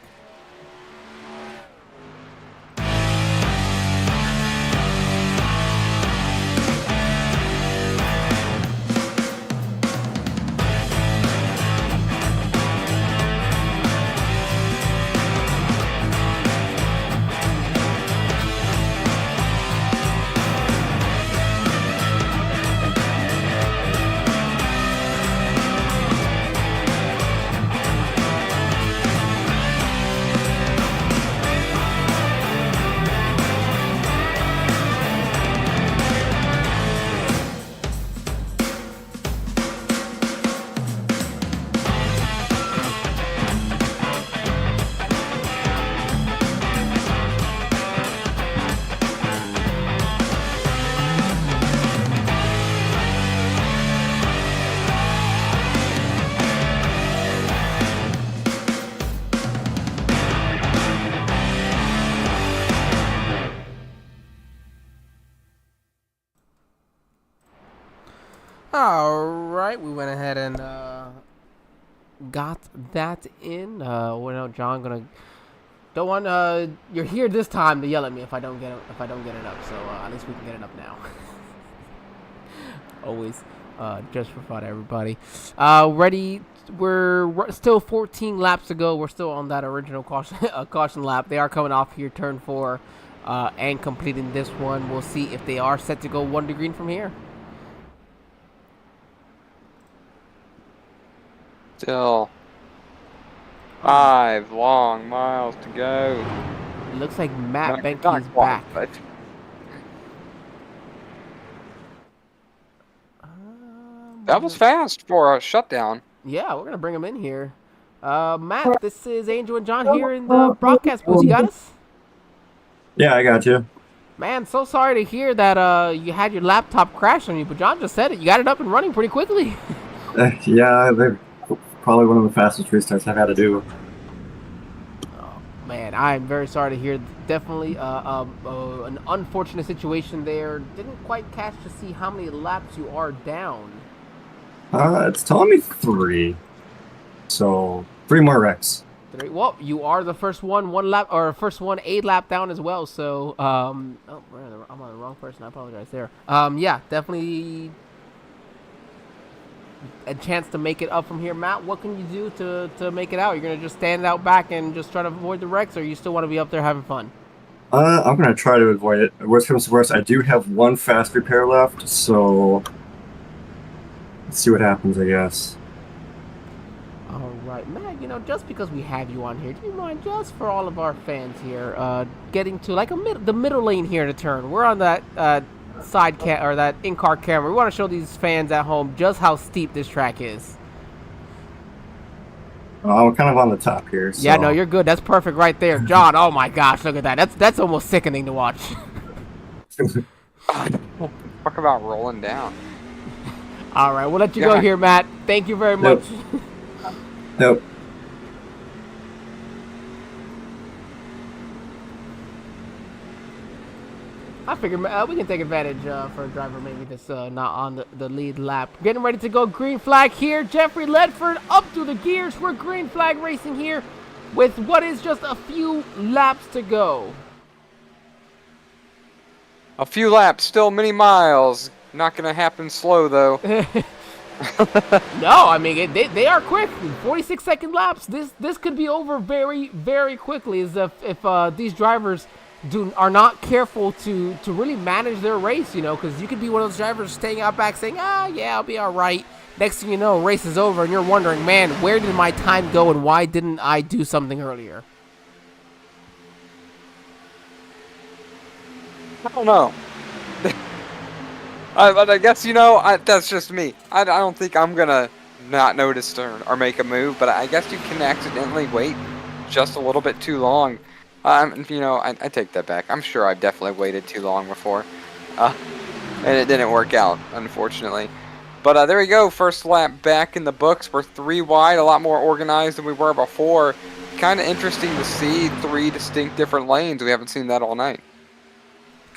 All right, we went ahead and got that in. Well, John, don't want you're here this time to yell at me if I don't get it up. So at least we can get it up now. Always, just for fun, everybody. Ready? We're still 14 laps to go. We're still on that original caution lap. They are coming off here, turn 4, and completing this one. We'll see if they are set to go 1 to green from here. Still 5 long miles to go. It looks like Matt Benke's back. But that was fast for a shutdown. Yeah, we're going to bring him in here. Matt, this is Angel and John here in the broadcast booth. You got us? Yeah, I got you. Man, so sorry to hear that you had your laptop crash on you, but John just said it. You got it up and running pretty quickly. Yeah, they're probably one of the fastest restarts I've had to do. Oh, man, I'm very sorry to hear. Definitely an unfortunate situation there. Didn't quite catch to see how many laps you are down. It's telling me 3. So 3 more wrecks. 3. Well, you are the first one a lap down as well. So I'm on the wrong person. I apologize there. Yeah, definitely. a chance to make it up from here. Matt, what can you do to make it out? You're going to just stand out back and just try to avoid the wrecks, or you still want to be up there having fun? I'm gonna try to avoid it. Worst comes to worst, I do have one fast repair left, so let's see what happens, I guess. All right, Matt, just because we have you on here, do you mind, just for all of our fans here, getting to like the middle lane here to turn? We're on that or that in-car camera. We want to show these fans at home just how steep this track is. I'm kind of on the top here. So. Yeah, no, you're good. That's perfect right there. John, oh my gosh, look at that. That's almost sickening to watch. Talk about rolling down. All right, we'll let you go here, Matt. Thank you very much. Nope. I figure we can take advantage for a driver maybe that's not on the lead lap. Getting ready to go green flag here. Jeffrey Ledford up through the gears. We're green flag racing here with what is just a few laps to go. A few laps, still many miles. Not going to happen slow, though. No, I mean, they are quick. 46-second laps. This could be over very, very quickly as if these drivers are not careful to really manage their race, because you could be one of those drivers staying out back saying, yeah, I'll be all right. Next thing you know, race is over, and you're wondering, man, where did my time go, and why didn't I do something earlier? I don't know. I guess, that's just me. I don't think I'm going to not notice or make a move, but I guess you can accidentally wait just a little bit too long. I take that back. I'm sure I've definitely waited too long before. And it didn't work out, unfortunately. But there we go. First lap back in the books. We're 3 wide, a lot more organized than we were before. Kind of interesting to see 3 distinct different lanes. We haven't seen that all night.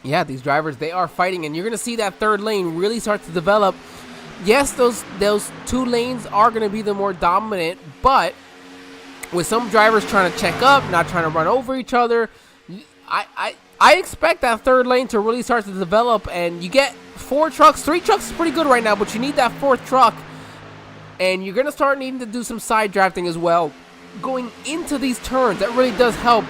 Yeah, these drivers, they are fighting, and you're going to see that third lane really start to develop. Yes, those 2 lanes are going to be the more dominant, but with some drivers trying to check up, not trying to run over each other, I expect that third lane to really start to develop, and you get 4 trucks. 3 trucks is pretty good right now, but you need that 4th truck, and you're going to start needing to do some side drafting as well. Going into these turns, that really does help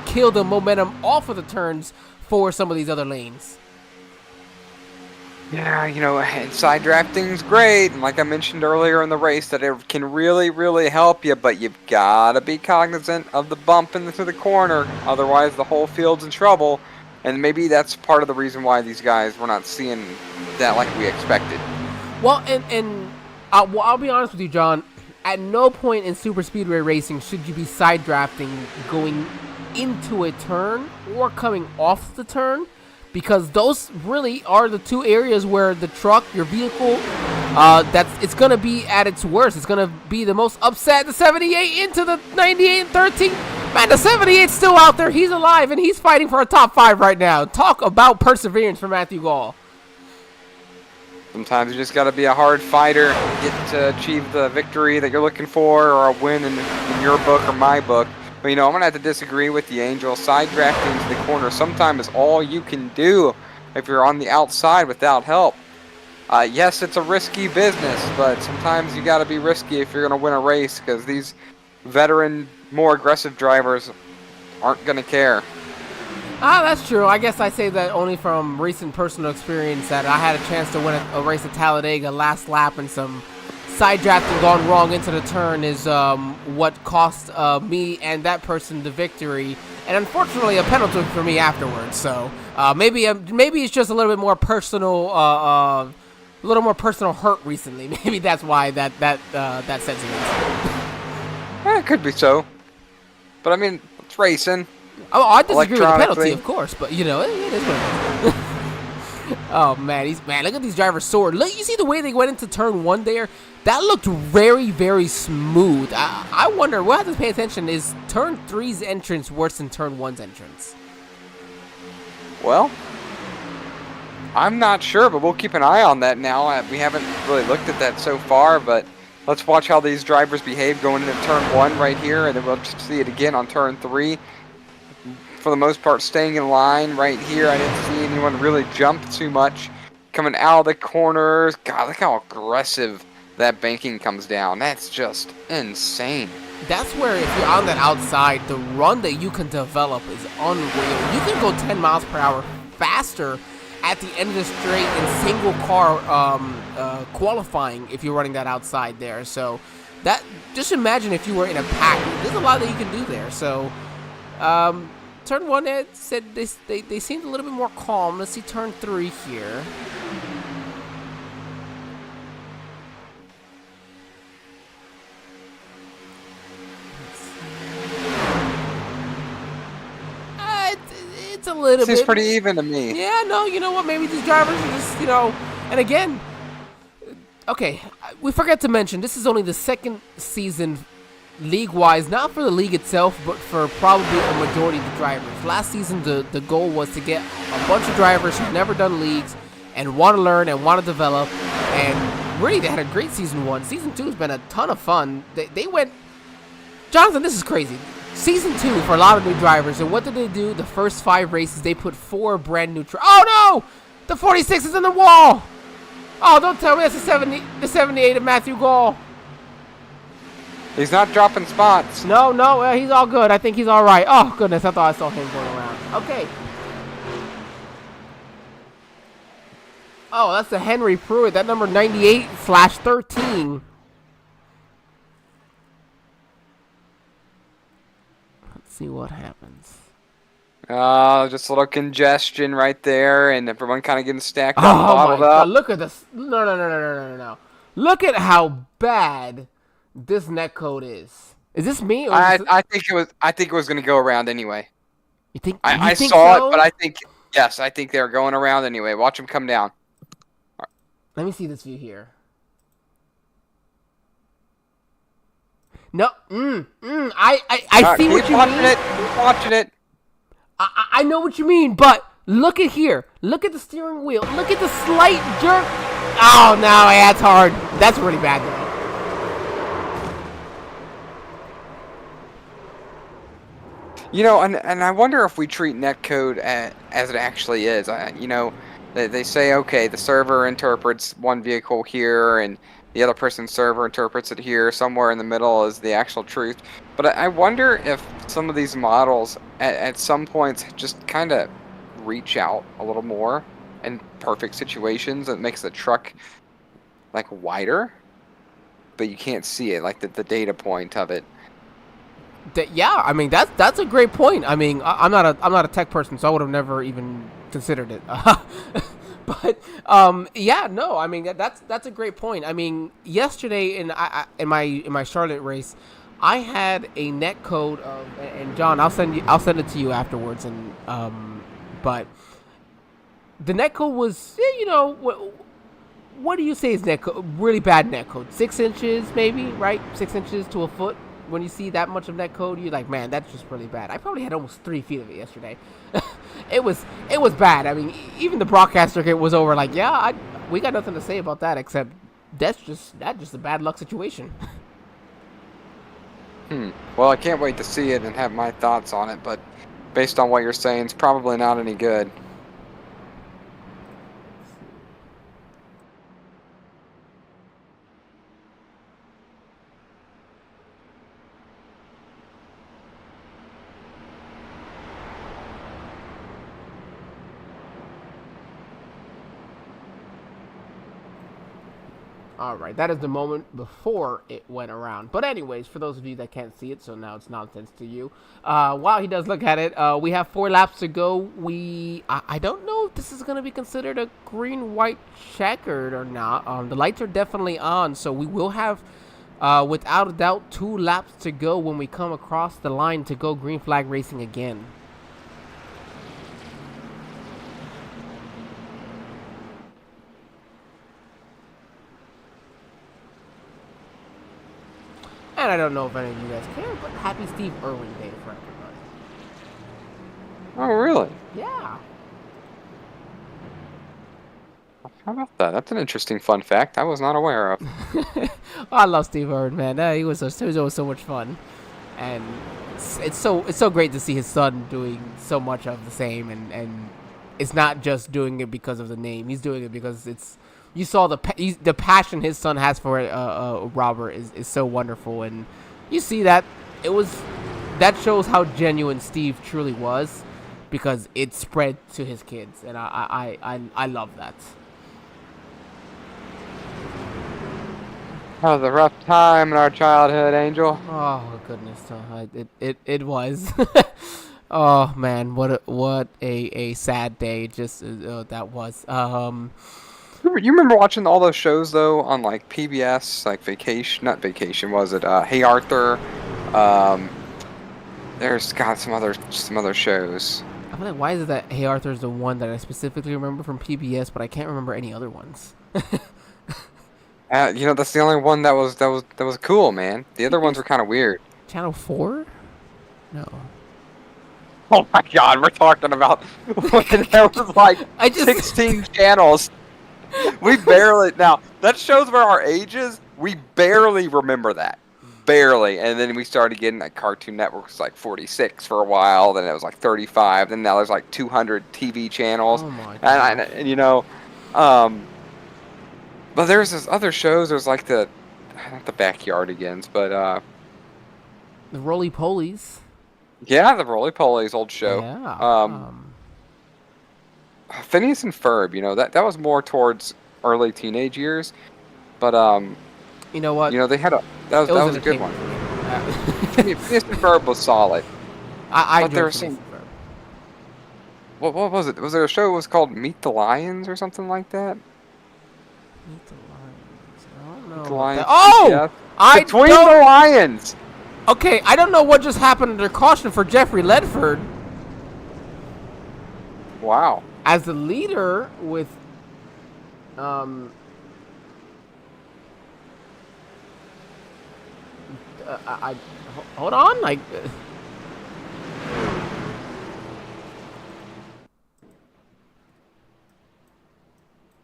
kill the momentum off of the turns for some of these other lanes. Yeah, side drafting's great, and like I mentioned earlier in the race, that it can really, really help you, but you've got to be cognizant of the bump into the corner, otherwise the whole field's in trouble, and maybe that's part of the reason why these guys were not seeing that like we expected. Well, and I'll be honest with you, John, at no point in Super Speedway racing should you be side drafting going into a turn or coming off the turn, because those really are the 2 areas where the truck, your vehicle, it's going to be at its worst. It's going to be the most upset. The 78 into the 98 and 13. Man, the 78's still out there. He's alive, and he's fighting for a top 5 right now. Talk about perseverance for Matthew Gall. Sometimes you just got to be a hard fighter, get to achieve the victory that you're looking for, or a win in your book or my book. But, I'm going to have to disagree with the Angel. Side drafting to the corner sometimes is all you can do if you're on the outside without help. Yes, it's a risky business, but sometimes you got to be risky if you're going to win a race, because these veteran, more aggressive drivers aren't going to care. That's true. I guess I say that only from recent personal experience, that I had a chance to win a race at Talladega last lap, and some side drafting gone wrong into the turn is what cost me and that person the victory, and unfortunately a penalty for me afterwards. So maybe it's just a little bit more personal, a little more personal hurt recently. Maybe that's why that sentiment. It could be so, but I mean, it's racing. Oh, I disagree with the penalty, of course, but it is what it is. Oh man, look at these drivers soar. Look, you see the way they went into turn 1 there? That looked very, very smooth. I wonder, we'll have to pay attention, is turn 3's entrance worse than turn 1's entrance? Well, I'm not sure, but we'll keep an eye on that now. We haven't really looked at that so far, but let's watch how these drivers behave going into turn 1 right here, and then we'll just see it again on turn 3. For the most part, staying in line right here. I didn't see anyone really jump too much. Coming out of the corners. God, look how aggressive that banking comes down. That's just insane. That's where if you're on that outside, the run that you can develop is unreal. You can go 10 miles per hour faster at the end of the straight in single car qualifying if you're running that outside there. So that, just imagine if you were in a pack. There's a lot that you can do there. So turn 1, Ed said they seemed a little bit more calm. Let's see turn 3 here. It's a little bit. Seems pretty even to me. Yeah, no, you know what? Maybe these drivers are just, and again, okay, we forgot to mention, this is only the second season league-wise, not for the league itself, but for probably a majority of the drivers. Last season, the goal was to get a bunch of drivers who've never done leagues and want to learn and want to develop, and really, they had a great season 1. Season 2 has been a ton of fun. They went, Jonathan, this is crazy. Season 2 for a lot of new drivers, and what did they do? The first 5 races, they put 4 brand new oh no! The 46 is in the wall! Oh, don't tell me that's the 78 of Matthew Gall. He's not dropping spots. No, he's all good. I think he's all right. Oh, goodness, I thought I saw him going around. Okay. Oh, that's the Henry Pruitt. That number 98/13. See what happens. Just a little congestion right there, and everyone kind of getting stacked up, Oh my bottled God! up. Look at this. No. Look at how bad this netcode is. Is this me? Or I think it was going to go around anyway. You think? I you think saw so? it, but I think they're going around anyway. Watch them come down. Let me see this view here. No, I see what you mean. Keep watching it. I know what you mean, but look at here. Look at the steering wheel. Look at the slight jerk. Oh, no, that's hard. That's really bad, though. And I wonder if we treat netcode as it actually is. They say, okay, the server interprets one vehicle here, and the other person's server interprets it here. Somewhere in the middle is the actual truth. But I wonder if some of these models at some points just kind of reach out a little more in perfect situations. It makes the truck like wider, but you can't see it, like the data point of it. Yeah, I mean that's a great point. I mean, I'm not a tech person, so I would have never even considered it. But yeah, no, I mean that's a great point. I mean, yesterday in my Charlotte race, I had a net code of, and John, I'll send it to you afterwards. And but the net code was, what do you say is net code? Really bad net code, 6 inches maybe, right? 6 inches to a foot. When you see that much of net code, you're like, man, that's just really bad. I probably had almost 3 feet of it yesterday. It was bad. I mean, even the broadcast circuit was over. Like, yeah, we got nothing to say about that except that's just a bad luck situation. Well, I can't wait to see it and have my thoughts on it. But based on what you're saying, it's probably not any good. Alright, that is the moment before it went around. But anyways, for those of you that can't see it, so now it's nonsense to you. While he does look at it, we have 4 laps to go. I don't know if this is going to be considered a green-white checkered or not. The lights are definitely on, so we will have, without a doubt, 2 laps to go when we come across the line to go green flag racing again. And I don't know if any of you guys care, but happy Steve Irwin Day for everybody. Oh, really? Yeah. How about that? That's an interesting fun fact I was not aware of. I love Steve Irwin, man. He was always so much fun, and it's so great to see his son doing so much of the same, and it's not just doing it because of the name. He's doing it because it's you saw the passion his son has for Robert is so wonderful, and you see that that shows how genuine Steve truly was, because it spread to his kids, and I love that. That was a rough time in our childhood, Angel. Oh goodness, it was. Oh man, what a sad day. Just that was. You remember watching all those shows though on like PBS, like not Vacation, was it? Hey Arthur. There's got some other shows. I'm like, why is it that Hey Arthur is the one that I specifically remember from PBS, but I can't remember any other ones? That's the only one that was cool, man. The other ones were kind of weird. Channel 4? No. Oh my God, we're talking about when there was like 16 channels. We barely now that shows where our ages. We barely remember that, barely. And then we started getting like Cartoon Network's like 46 for a while. Then it was like 35. Then now there's like 200 TV channels. Oh my God. And but there's this other shows. There's like not the Backyardigans, but the Roly Polies. Yeah, the Roly Polies, old show. Yeah. Phineas and Ferb, that was more towards early teenage years, but you know what? They had that was a good one. Phineas and Ferb was solid. I but there was some. What was it? Was there a show that was called Meet the Lions or something like that? Meet the Lions. I don't know. Meet the Lions. Oh, yeah. Between the Lions. Okay, I don't know what just happened under caution for Jeffrey Ledford. Wow. As the leader with, hold on, like.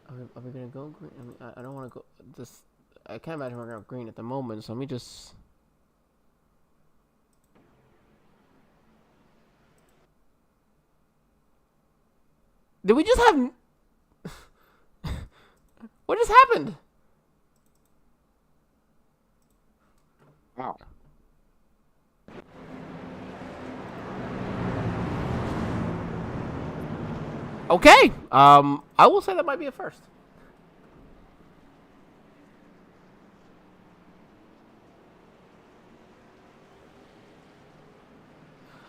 Are we gonna go green? I mean, I don't want to go. I can't imagine we're gonna go green at the moment. So let me just. Did we just have... What just happened? Wow. Okay. I will say that might be a first.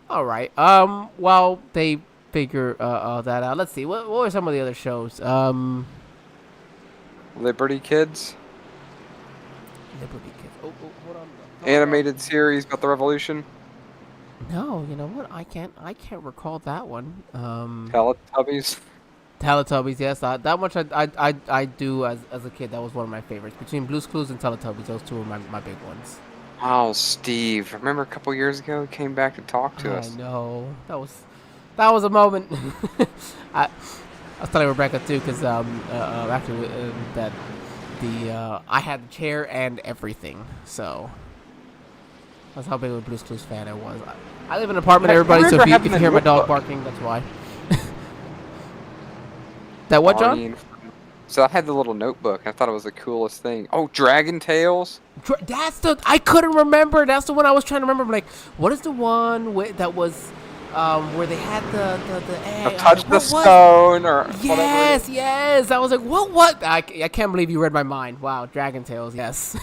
All right. Well, they figure that out. Let's see. What were some of the other shows? Liberty Kids. Liberty Kids. Oh, hold on. Animated series about the revolution. No, you know what? I can't recall that one. Teletubbies. Teletubbies, yes. That much I do as a kid. That was one of my favorites. Between Blue's Clues and Teletubbies, those two are my big ones. Oh, Steve! Remember a couple years ago, he came back to talk to us. I know. That was a moment. I was telling Rebecca too, because actually that I had the chair and everything, so that's how big of a Blue's Clues fan I was. I live in an apartment, everybody, so if you hear my dog barking, that's why. That what, John? So I had the little notebook. I thought it was the coolest thing. Oh, Dragon Tales. I couldn't remember. That's the one I was trying to remember. I'm like, what is the one that was where they had the egg? Touch the Stone or whatever. Yes. I was like, what? I can't believe you read my mind. Wow, Dragon Tales. Yes.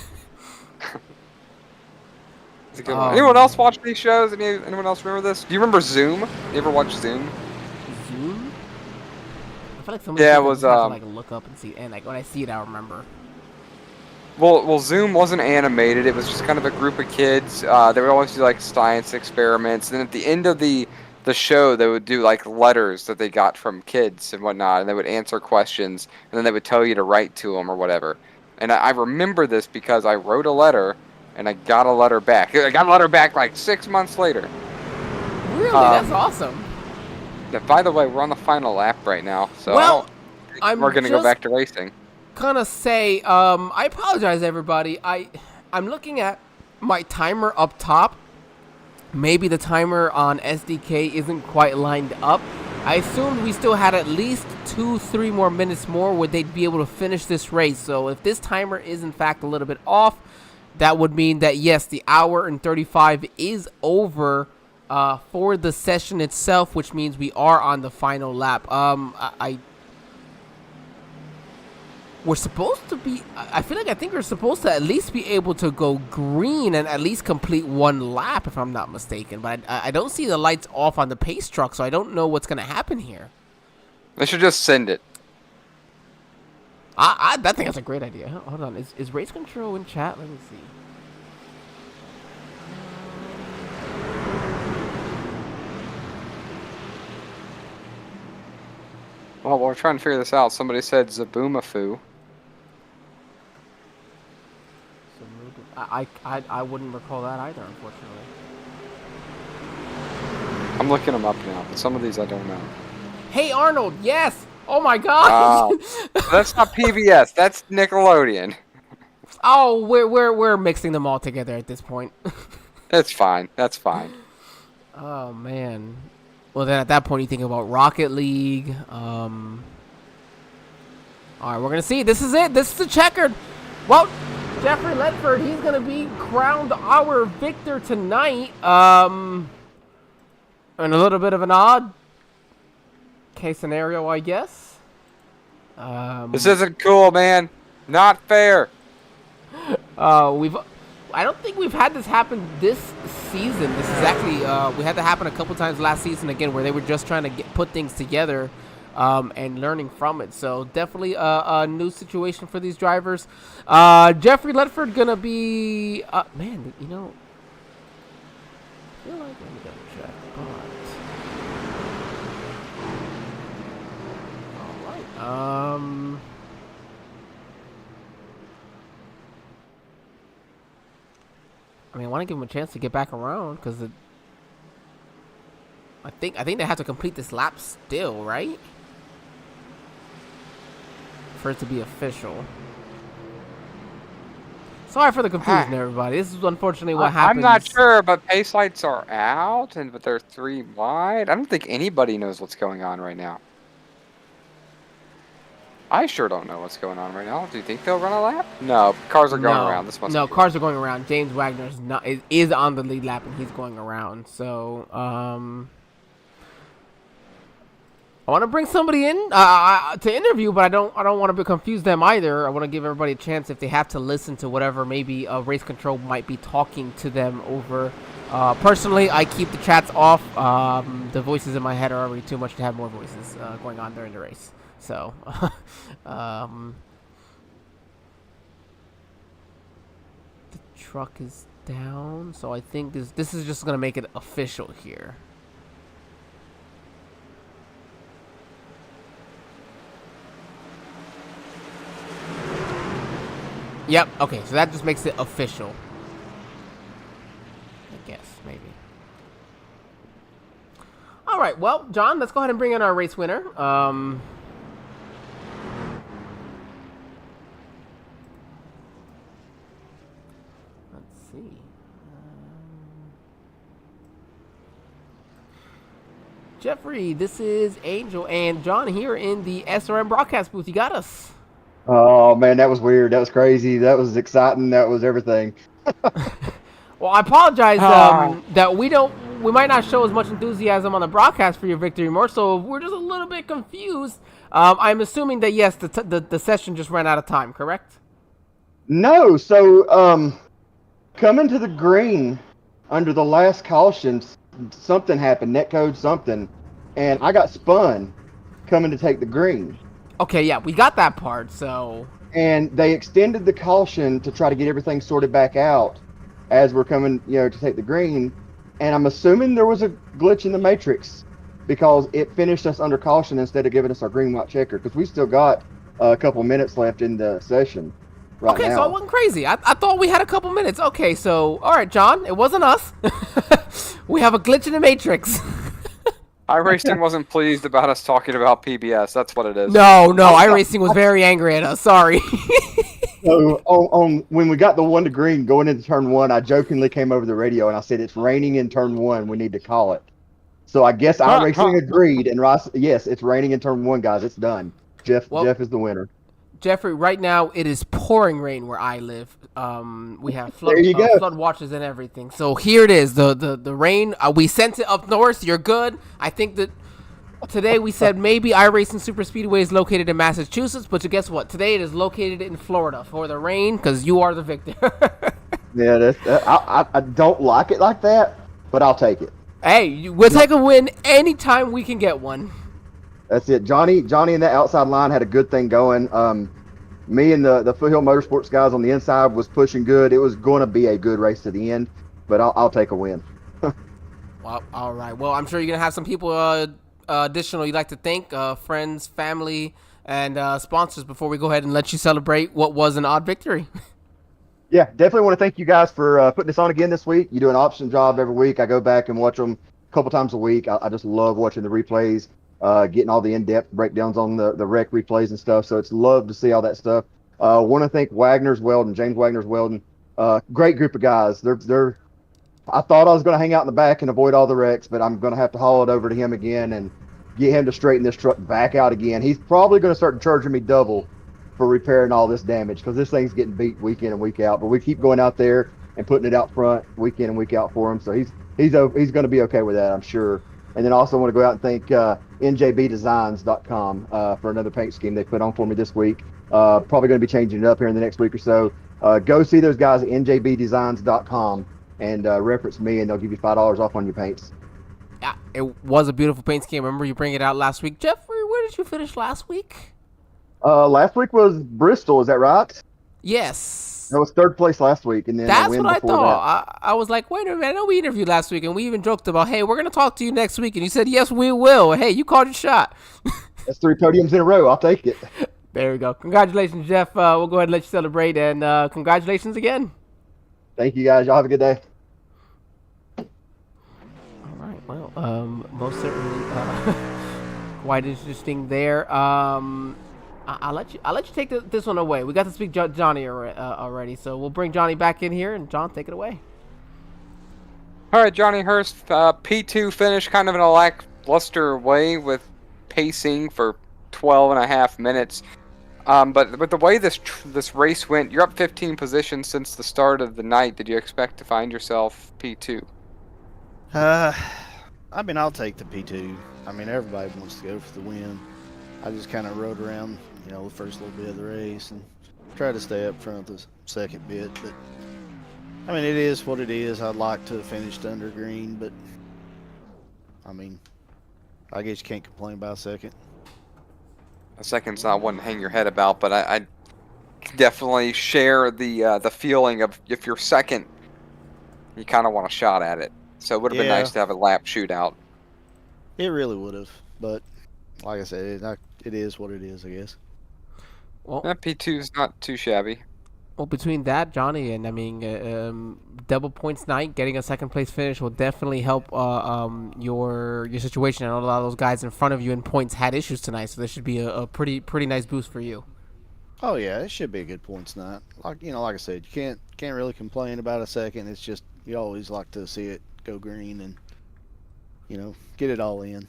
It's a good one. Anyone else watch these shows? Anyone else remember this? Do you remember Zoom? You ever watch Zoom? Zoom? I feel like somebody it was have to, like, look up and see, and like when I see it, I'll remember. Well, Zoom wasn't animated. It was just kind of a group of kids. They would always do like science experiments. And then at the end of the show, they would do like letters that they got from kids and whatnot, and they would answer questions, and then they would tell you to write to them or whatever. And I remember this because I wrote a letter, and I got a letter back. I got a letter back like 6 months later. Really? That's awesome. Yeah, by the way, we're on the final lap right now, so we're gonna go back to racing. Gonna say, I apologize, everybody. I'm looking at my timer up top. Maybe the timer on SDK isn't quite lined up, I assumed we still had at least 2-3 more minutes more where they'd be able to finish this race. So if this timer is in fact a little bit off, that would mean that yes, the hour and 35 is over for the session itself, which means we are on the final lap. We're supposed to be, I think we're supposed to at least be able to go green and at least complete one lap, if I'm not mistaken. But I don't see the lights off on the pace truck, so I don't know what's going to happen here. They should just send it. I think that's a great idea. Hold on, is race control in chat? Let me see. Well, we're trying to figure this out. Somebody said Zaboomafoo. I wouldn't recall that either, unfortunately. I'm looking them up now, but some of these I don't know. Hey Arnold, yes! Oh my god! That's not PBS. That's Nickelodeon. Oh, we're mixing them all together at this point. That's fine. That's fine. Oh man. Well, then at that point you think about Rocket League. All right, we're gonna see. This is it. This is the checkered. Well, Jeffrey Ledford, he's gonna be crowned our victor tonight. In a little bit of an odd case scenario, I guess. This isn't cool, man. Not fair. I don't think we've had this happen this season. This is actually we had that happen a couple times last season again, where they were just trying to put things together and learning from it. So definitely a new situation for these drivers. Jeffrey Ledford gonna be man, you know. I feel like let me double check. All right. I mean, I want to give him a chance to get back around because I think they have to complete this lap still, right? For it to be official. Sorry for the confusion, everybody. This is unfortunately what happens. I'm not sure, but pace lights are out, but they're 3 wide. I don't think anybody knows what's going on right now. I sure don't know what's going on right now. Do you think they'll run a lap? No, cars are going around. This must be cars are going around. James Wagner is on the lead lap and he's going around. So I want to bring somebody in to interview, but I don't want to confuse them either. I want to give everybody a chance if they have to listen to whatever maybe race control might be talking to them over. Personally, I keep the chats off. The voices in my head are already too much to have more voices going on during the race. So, the truck is down. So I think this is just gonna make it official here. Yep. Okay. So that just makes it official. I guess maybe. All right. Well, John, let's go ahead and bring in our race winner. Jeffrey, this is Angel and John here in the SRM broadcast booth. You got us. Oh man, that was weird. That was crazy. That was exciting. That was everything. Well, I apologize that we might not show as much enthusiasm on the broadcast for your victory. More so, we're just a little bit confused. I'm assuming that yes, the session just ran out of time. Correct? No. So coming to the green under the last caution, something happened. Netcode something, and I got spun coming to take the green. Okay, yeah, we got that part. So. And they extended the caution to try to get everything sorted back out as we're coming, to take the green. And I'm assuming there was a glitch in the matrix because it finished us under caution instead of giving us our green white checker, because we still got a couple minutes left in the session right now. Okay, so it wasn't crazy. I thought we had a couple minutes. Okay, so all right, John, it wasn't us. We have a glitch in the matrix. iRacing wasn't pleased about us talking about PBS. That's what it is. No, iRacing was very angry at us. Sorry. So on when we got the 1 to green going into turn 1, I jokingly came over the radio and I said, "It's raining in turn 1. We need to call it." So I guess iRacing agreed, and Ross, yes, it's raining in turn 1, guys. It's done. Jeff is the winner. Jeffrey, right now it is pouring rain where I live. We have There you go. flood watches and everything. So here it is. The rain. We sent it up north. You're good. I think that today we said maybe iRacing Super Speedway is located in Massachusetts, but guess what? Today it is located in Florida for the rain because you are the victor. Yeah, I don't like it like that, but I'll take it. Hey, we'll take a win anytime we can get one. That's it. Johnny in that outside line had a good thing going. Me and the Foothill Motorsports guys on the inside was pushing good. It was going to be a good race to the end, but I'll take a win. Well, all right. Well, I'm sure you're going to have some people additional you'd like to thank, friends, family, and sponsors before we go ahead and let you celebrate what was an odd victory. Yeah, definitely want to thank you guys for putting this on again this week. You do an awesome job every week. I go back and watch them a couple times a week. I just love watching the replays, getting all the in-depth breakdowns on the rec replays and stuff. So it's love to see all that stuff. Want to thank James Wagner's Welding. Great group of guys. I thought I was going to hang out in the back and avoid all the wrecks, but I'm going to have to haul it over to him again and get him to straighten this truck back out again. He's probably going to start charging me double for repairing all this damage because this thing's getting beat week in and week out. But we keep going out there and putting it out front week in and week out for him. So he's going to be okay with that, I'm sure. And then also want to go out and thank njbdesigns.com for another paint scheme they put on for me this week. Probably going to be changing it up here in the next week or so. Go see those guys at njbdesigns.com and reference me, and they'll give you $5 off on your paints. Yeah, it was a beautiful paint scheme. Remember you bring it out last week. Jeffrey, where did you finish last week? Last week was Bristol, is that right? Yes. That was third place last week, and then that's a win what I before thought. I was like, wait a minute, I know we interviewed last week, and we even joked about, hey, we're going to talk to you next week, and you said, yes, we will. Hey, you called your shot. That's 3 podiums in a row. I'll take it. There we go. Congratulations, Jeff. We'll go ahead and let you celebrate, and congratulations again. Thank you, guys. Y'all have a good day. All right. Well, most certainly quite interesting there. I'll let you take this one away. We got to speak Johnny already, so we'll bring Johnny back in here, and John, take it away. All right, Johnny Hurst, P2 finish kind of in a lackluster way with pacing for 12 and a half minutes. But with the way this race went, you're up 15 positions since the start of the night. Did you expect to find yourself P2? I mean, I'll take the P2. I mean, everybody wants to go for the win. I just kind of rode around, the first little bit of the race and tried to stay up front the second bit. But, I mean, it is what it is. I'd like to have finished under green, but, I mean, I guess you can't complain about second. A second's not one to hang your head about, but I definitely share the feeling of if you're second, you kind of want a shot at it. So it would have been nice to have a lap shootout. It really would have, but like I said, it is what it is, I guess. Well, P2 is not too shabby. Well, between that, Johnny, and I mean, double points night, getting a second place finish will definitely help your situation. I know a lot of those guys in front of you in points had issues tonight, so this should be a pretty nice boost for you. Oh yeah, it should be a good points night. Like I said, you can't really complain about a second. It's just you always like to see it go green and get it all in.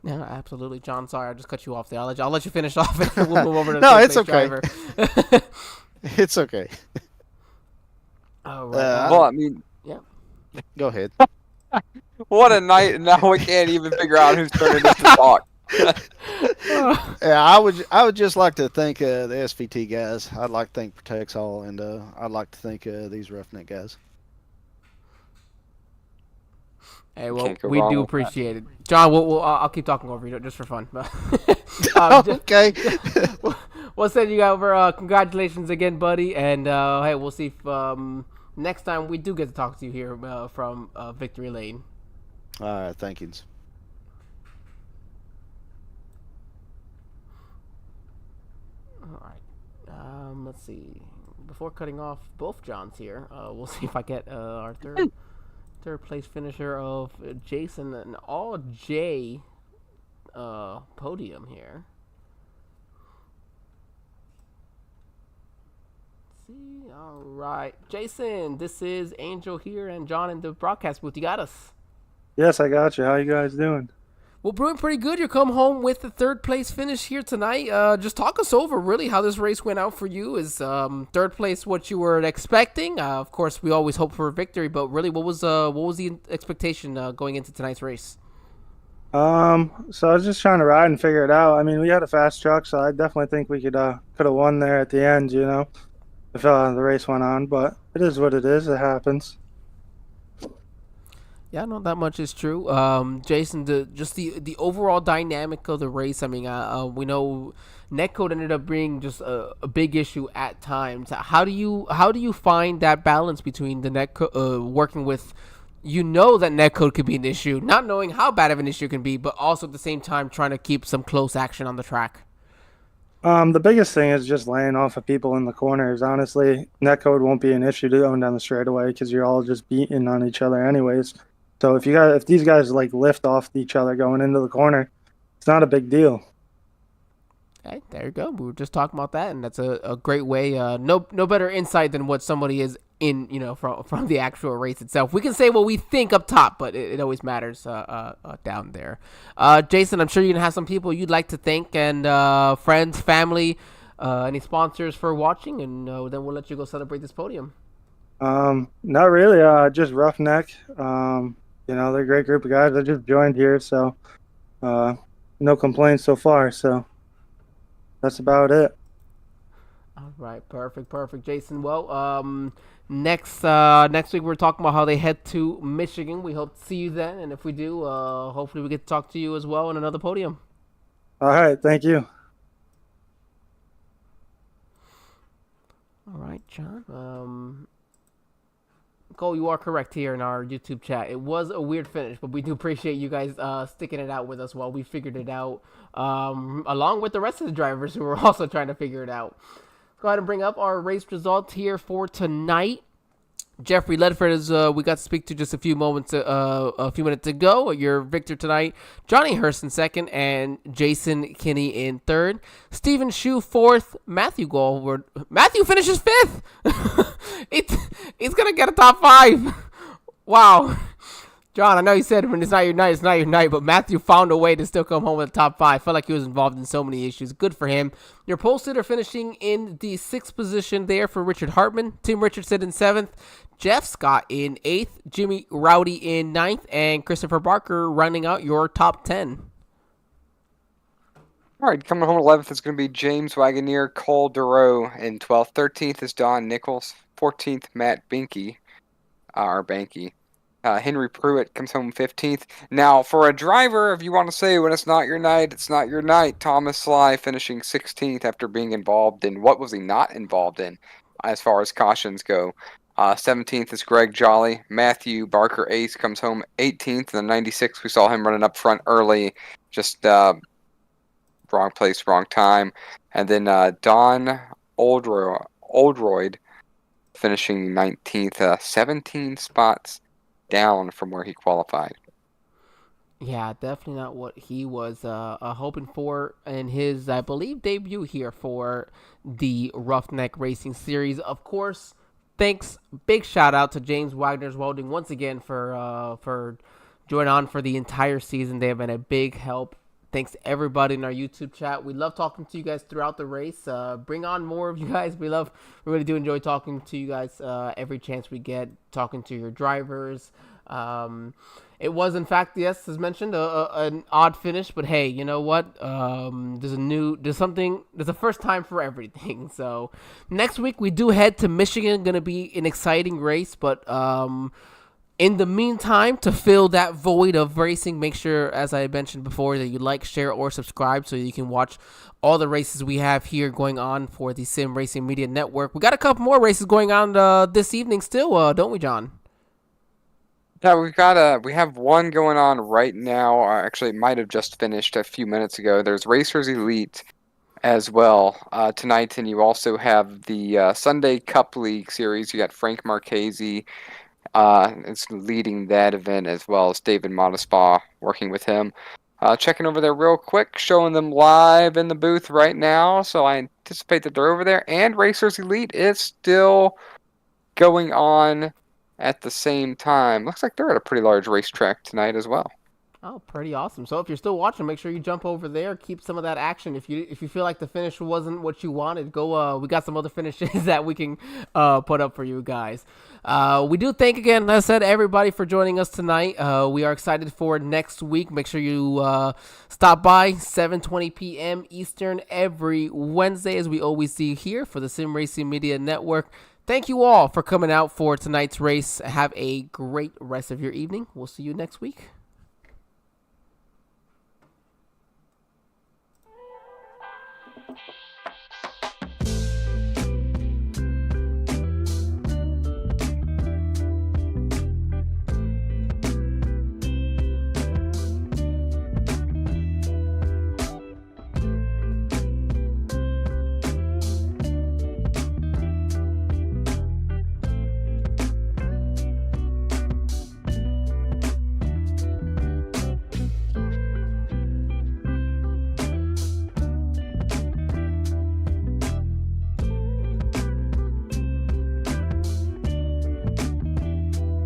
Yeah, absolutely, John. Sorry, I just cut you off there. I'll let you finish off, and we'll move over to the no, it's okay. driver. It's okay. All right. Well, I mean, yeah. Go ahead. What a night, and now we can't even figure out whose turn it is to talk. Yeah, I would just like to thank the SVT guys. I'd like to thank Protects All, and I'd like to thank these Roughneck guys. Hey, well, we do appreciate it. John, I'll keep talking over you just for fun. Okay. We'll send you over. Congratulations again, buddy. And, hey, we'll see if next time we do get to talk to you here from Victory Lane. All right, thank you. All right. Let's see. Before cutting off both Johns here, we'll see if I get our third place finisher of Jason, an all J podium here. Let's see, all right, Jason, this is Angel here and John in the broadcast booth. You got us. Yes, I got you. How you guys doing? Well, Bruin, pretty good. You come home with the third place finish here tonight. Just talk us over really how this race went out for you. Is third place what you were expecting? Of course, we always hope for a victory, but really, what was the expectation going into tonight's race? So I was just trying to ride and figure it out. I mean, we had a fast truck, so I definitely think we could have won there at the end, if the race went on. But it is what it is. It happens. Yeah, no, that much is true. Jason, the overall dynamic of the race. I mean, we know netcode ended up being just a big issue at times. How do you find that balance between the working with, that netcode could be an issue, not knowing how bad of an issue it can be, but also at the same time trying to keep some close action on the track. The biggest thing is just laying off of people in the corners. Honestly, netcode won't be an issue to going down the straightaway because you're all just beating on each other anyways. So if these guys like lift off each other going into the corner, it's not a big deal. Okay, there you go. We were just talking about that, and that's a great way. No better insight than what somebody is in, from the actual race itself. We can say what we think up top, but it always matters down there. Jason, I'm sure you're gonna have some people you'd like to thank, and friends, family, any sponsors for watching, and then we'll let you go celebrate this podium. Not really. Just Roughneck. They're a great group of guys. I just joined here, so no complaints so far. So that's about it. All right, perfect, Jason. Well, next week we're talking about how they head to Michigan. We hope to see you then, and if we do, hopefully we get to talk to you as well in another podium. All right, thank you. All right, John. Cole, you are correct here in our YouTube chat. It was a weird finish, but we do appreciate you guys sticking it out with us while we figured it out, along with the rest of the drivers who were also trying to figure it out. Let's go ahead and bring up our race results here for tonight. Jeffrey Ledford is we got to speak to just a few minutes ago. Your victor tonight, Johnny Hurst in second, and Jason Kinney in third. Stephen Shue fourth. Matthew Goldward. Matthew finishes fifth. He's gonna get a top five. Wow. John, I know you said when it's not your night, but Matthew found a way to still come home with a top five. Felt like he was involved in so many issues. Good for him. Your pole sitter finishing in the sixth position there for Richard Hartman. Tim Richardson in seventh. Jeff Scott in eighth. Jimmy Rowdy in ninth. And Christopher Barker running out your top 10. All right, coming home 11th is going to be James Wagoner, Cole Durow in 12th. 13th is Don Nichols. 14th, Matt Binky, Banky. Henry Pruitt comes home 15th. Now, for a driver, if you want to say when it's not your night, it's not your night. Thomas Sly finishing 16th after being involved in what was he not involved in as far as cautions go. 17th is Greg Jolly. Matthew Barker Ace comes home 18th. And the 96, we saw him running up front early. Just wrong place, wrong time. And then Don Oldroyd finishing 19th. 17 spots down from where he qualified. Yeah, definitely not what he was hoping for in his, I believe, debut here for the Roughneck Racing Series. Of course, thanks, big shout out to James Wagner's Welding once again for joining on for the entire season. They have been a big help. Thanks to everybody in our YouTube chat. We love talking to you guys throughout the race. Bring on more of you guys. We really do enjoy talking to you guys every chance we get, talking to your drivers. It was, in fact, yes, as mentioned, an odd finish, but hey, you know what? There's a first time for everything. So next week we do head to Michigan. Going to be an exciting race, but in the meantime, to fill that void of racing, make sure, as I mentioned before, that you like, share, or subscribe so you can watch all the races we have here going on for the Sim Racing Media Network. We got a couple more races going on this evening still, don't we, John? Yeah, we have one going on right now. Actually, it might have just finished a few minutes ago. There's Racers Elite as well tonight, and you also have the Sunday Cup League Series. You got Frank Marchese. It's leading that event, as well as David Modespa working with him. Checking over there real quick, showing them live in the booth right now. So I anticipate that they're over there. And Racers Elite is still going on at the same time. Looks like they're at a pretty large racetrack tonight as well. Oh, pretty awesome. So if you're still watching, make sure you jump over there. Keep some of that action. If you feel like the finish wasn't what you wanted, go. We got some other finishes that we can put up for you guys. We do thank again, as I said, everybody for joining us tonight. We are excited for next week. Make sure you stop by 7:20 p.m. Eastern every Wednesday, as we always see here for the Sim Racing Media Network. Thank you all for coming out for tonight's race. Have a great rest of your evening. We'll see you next week.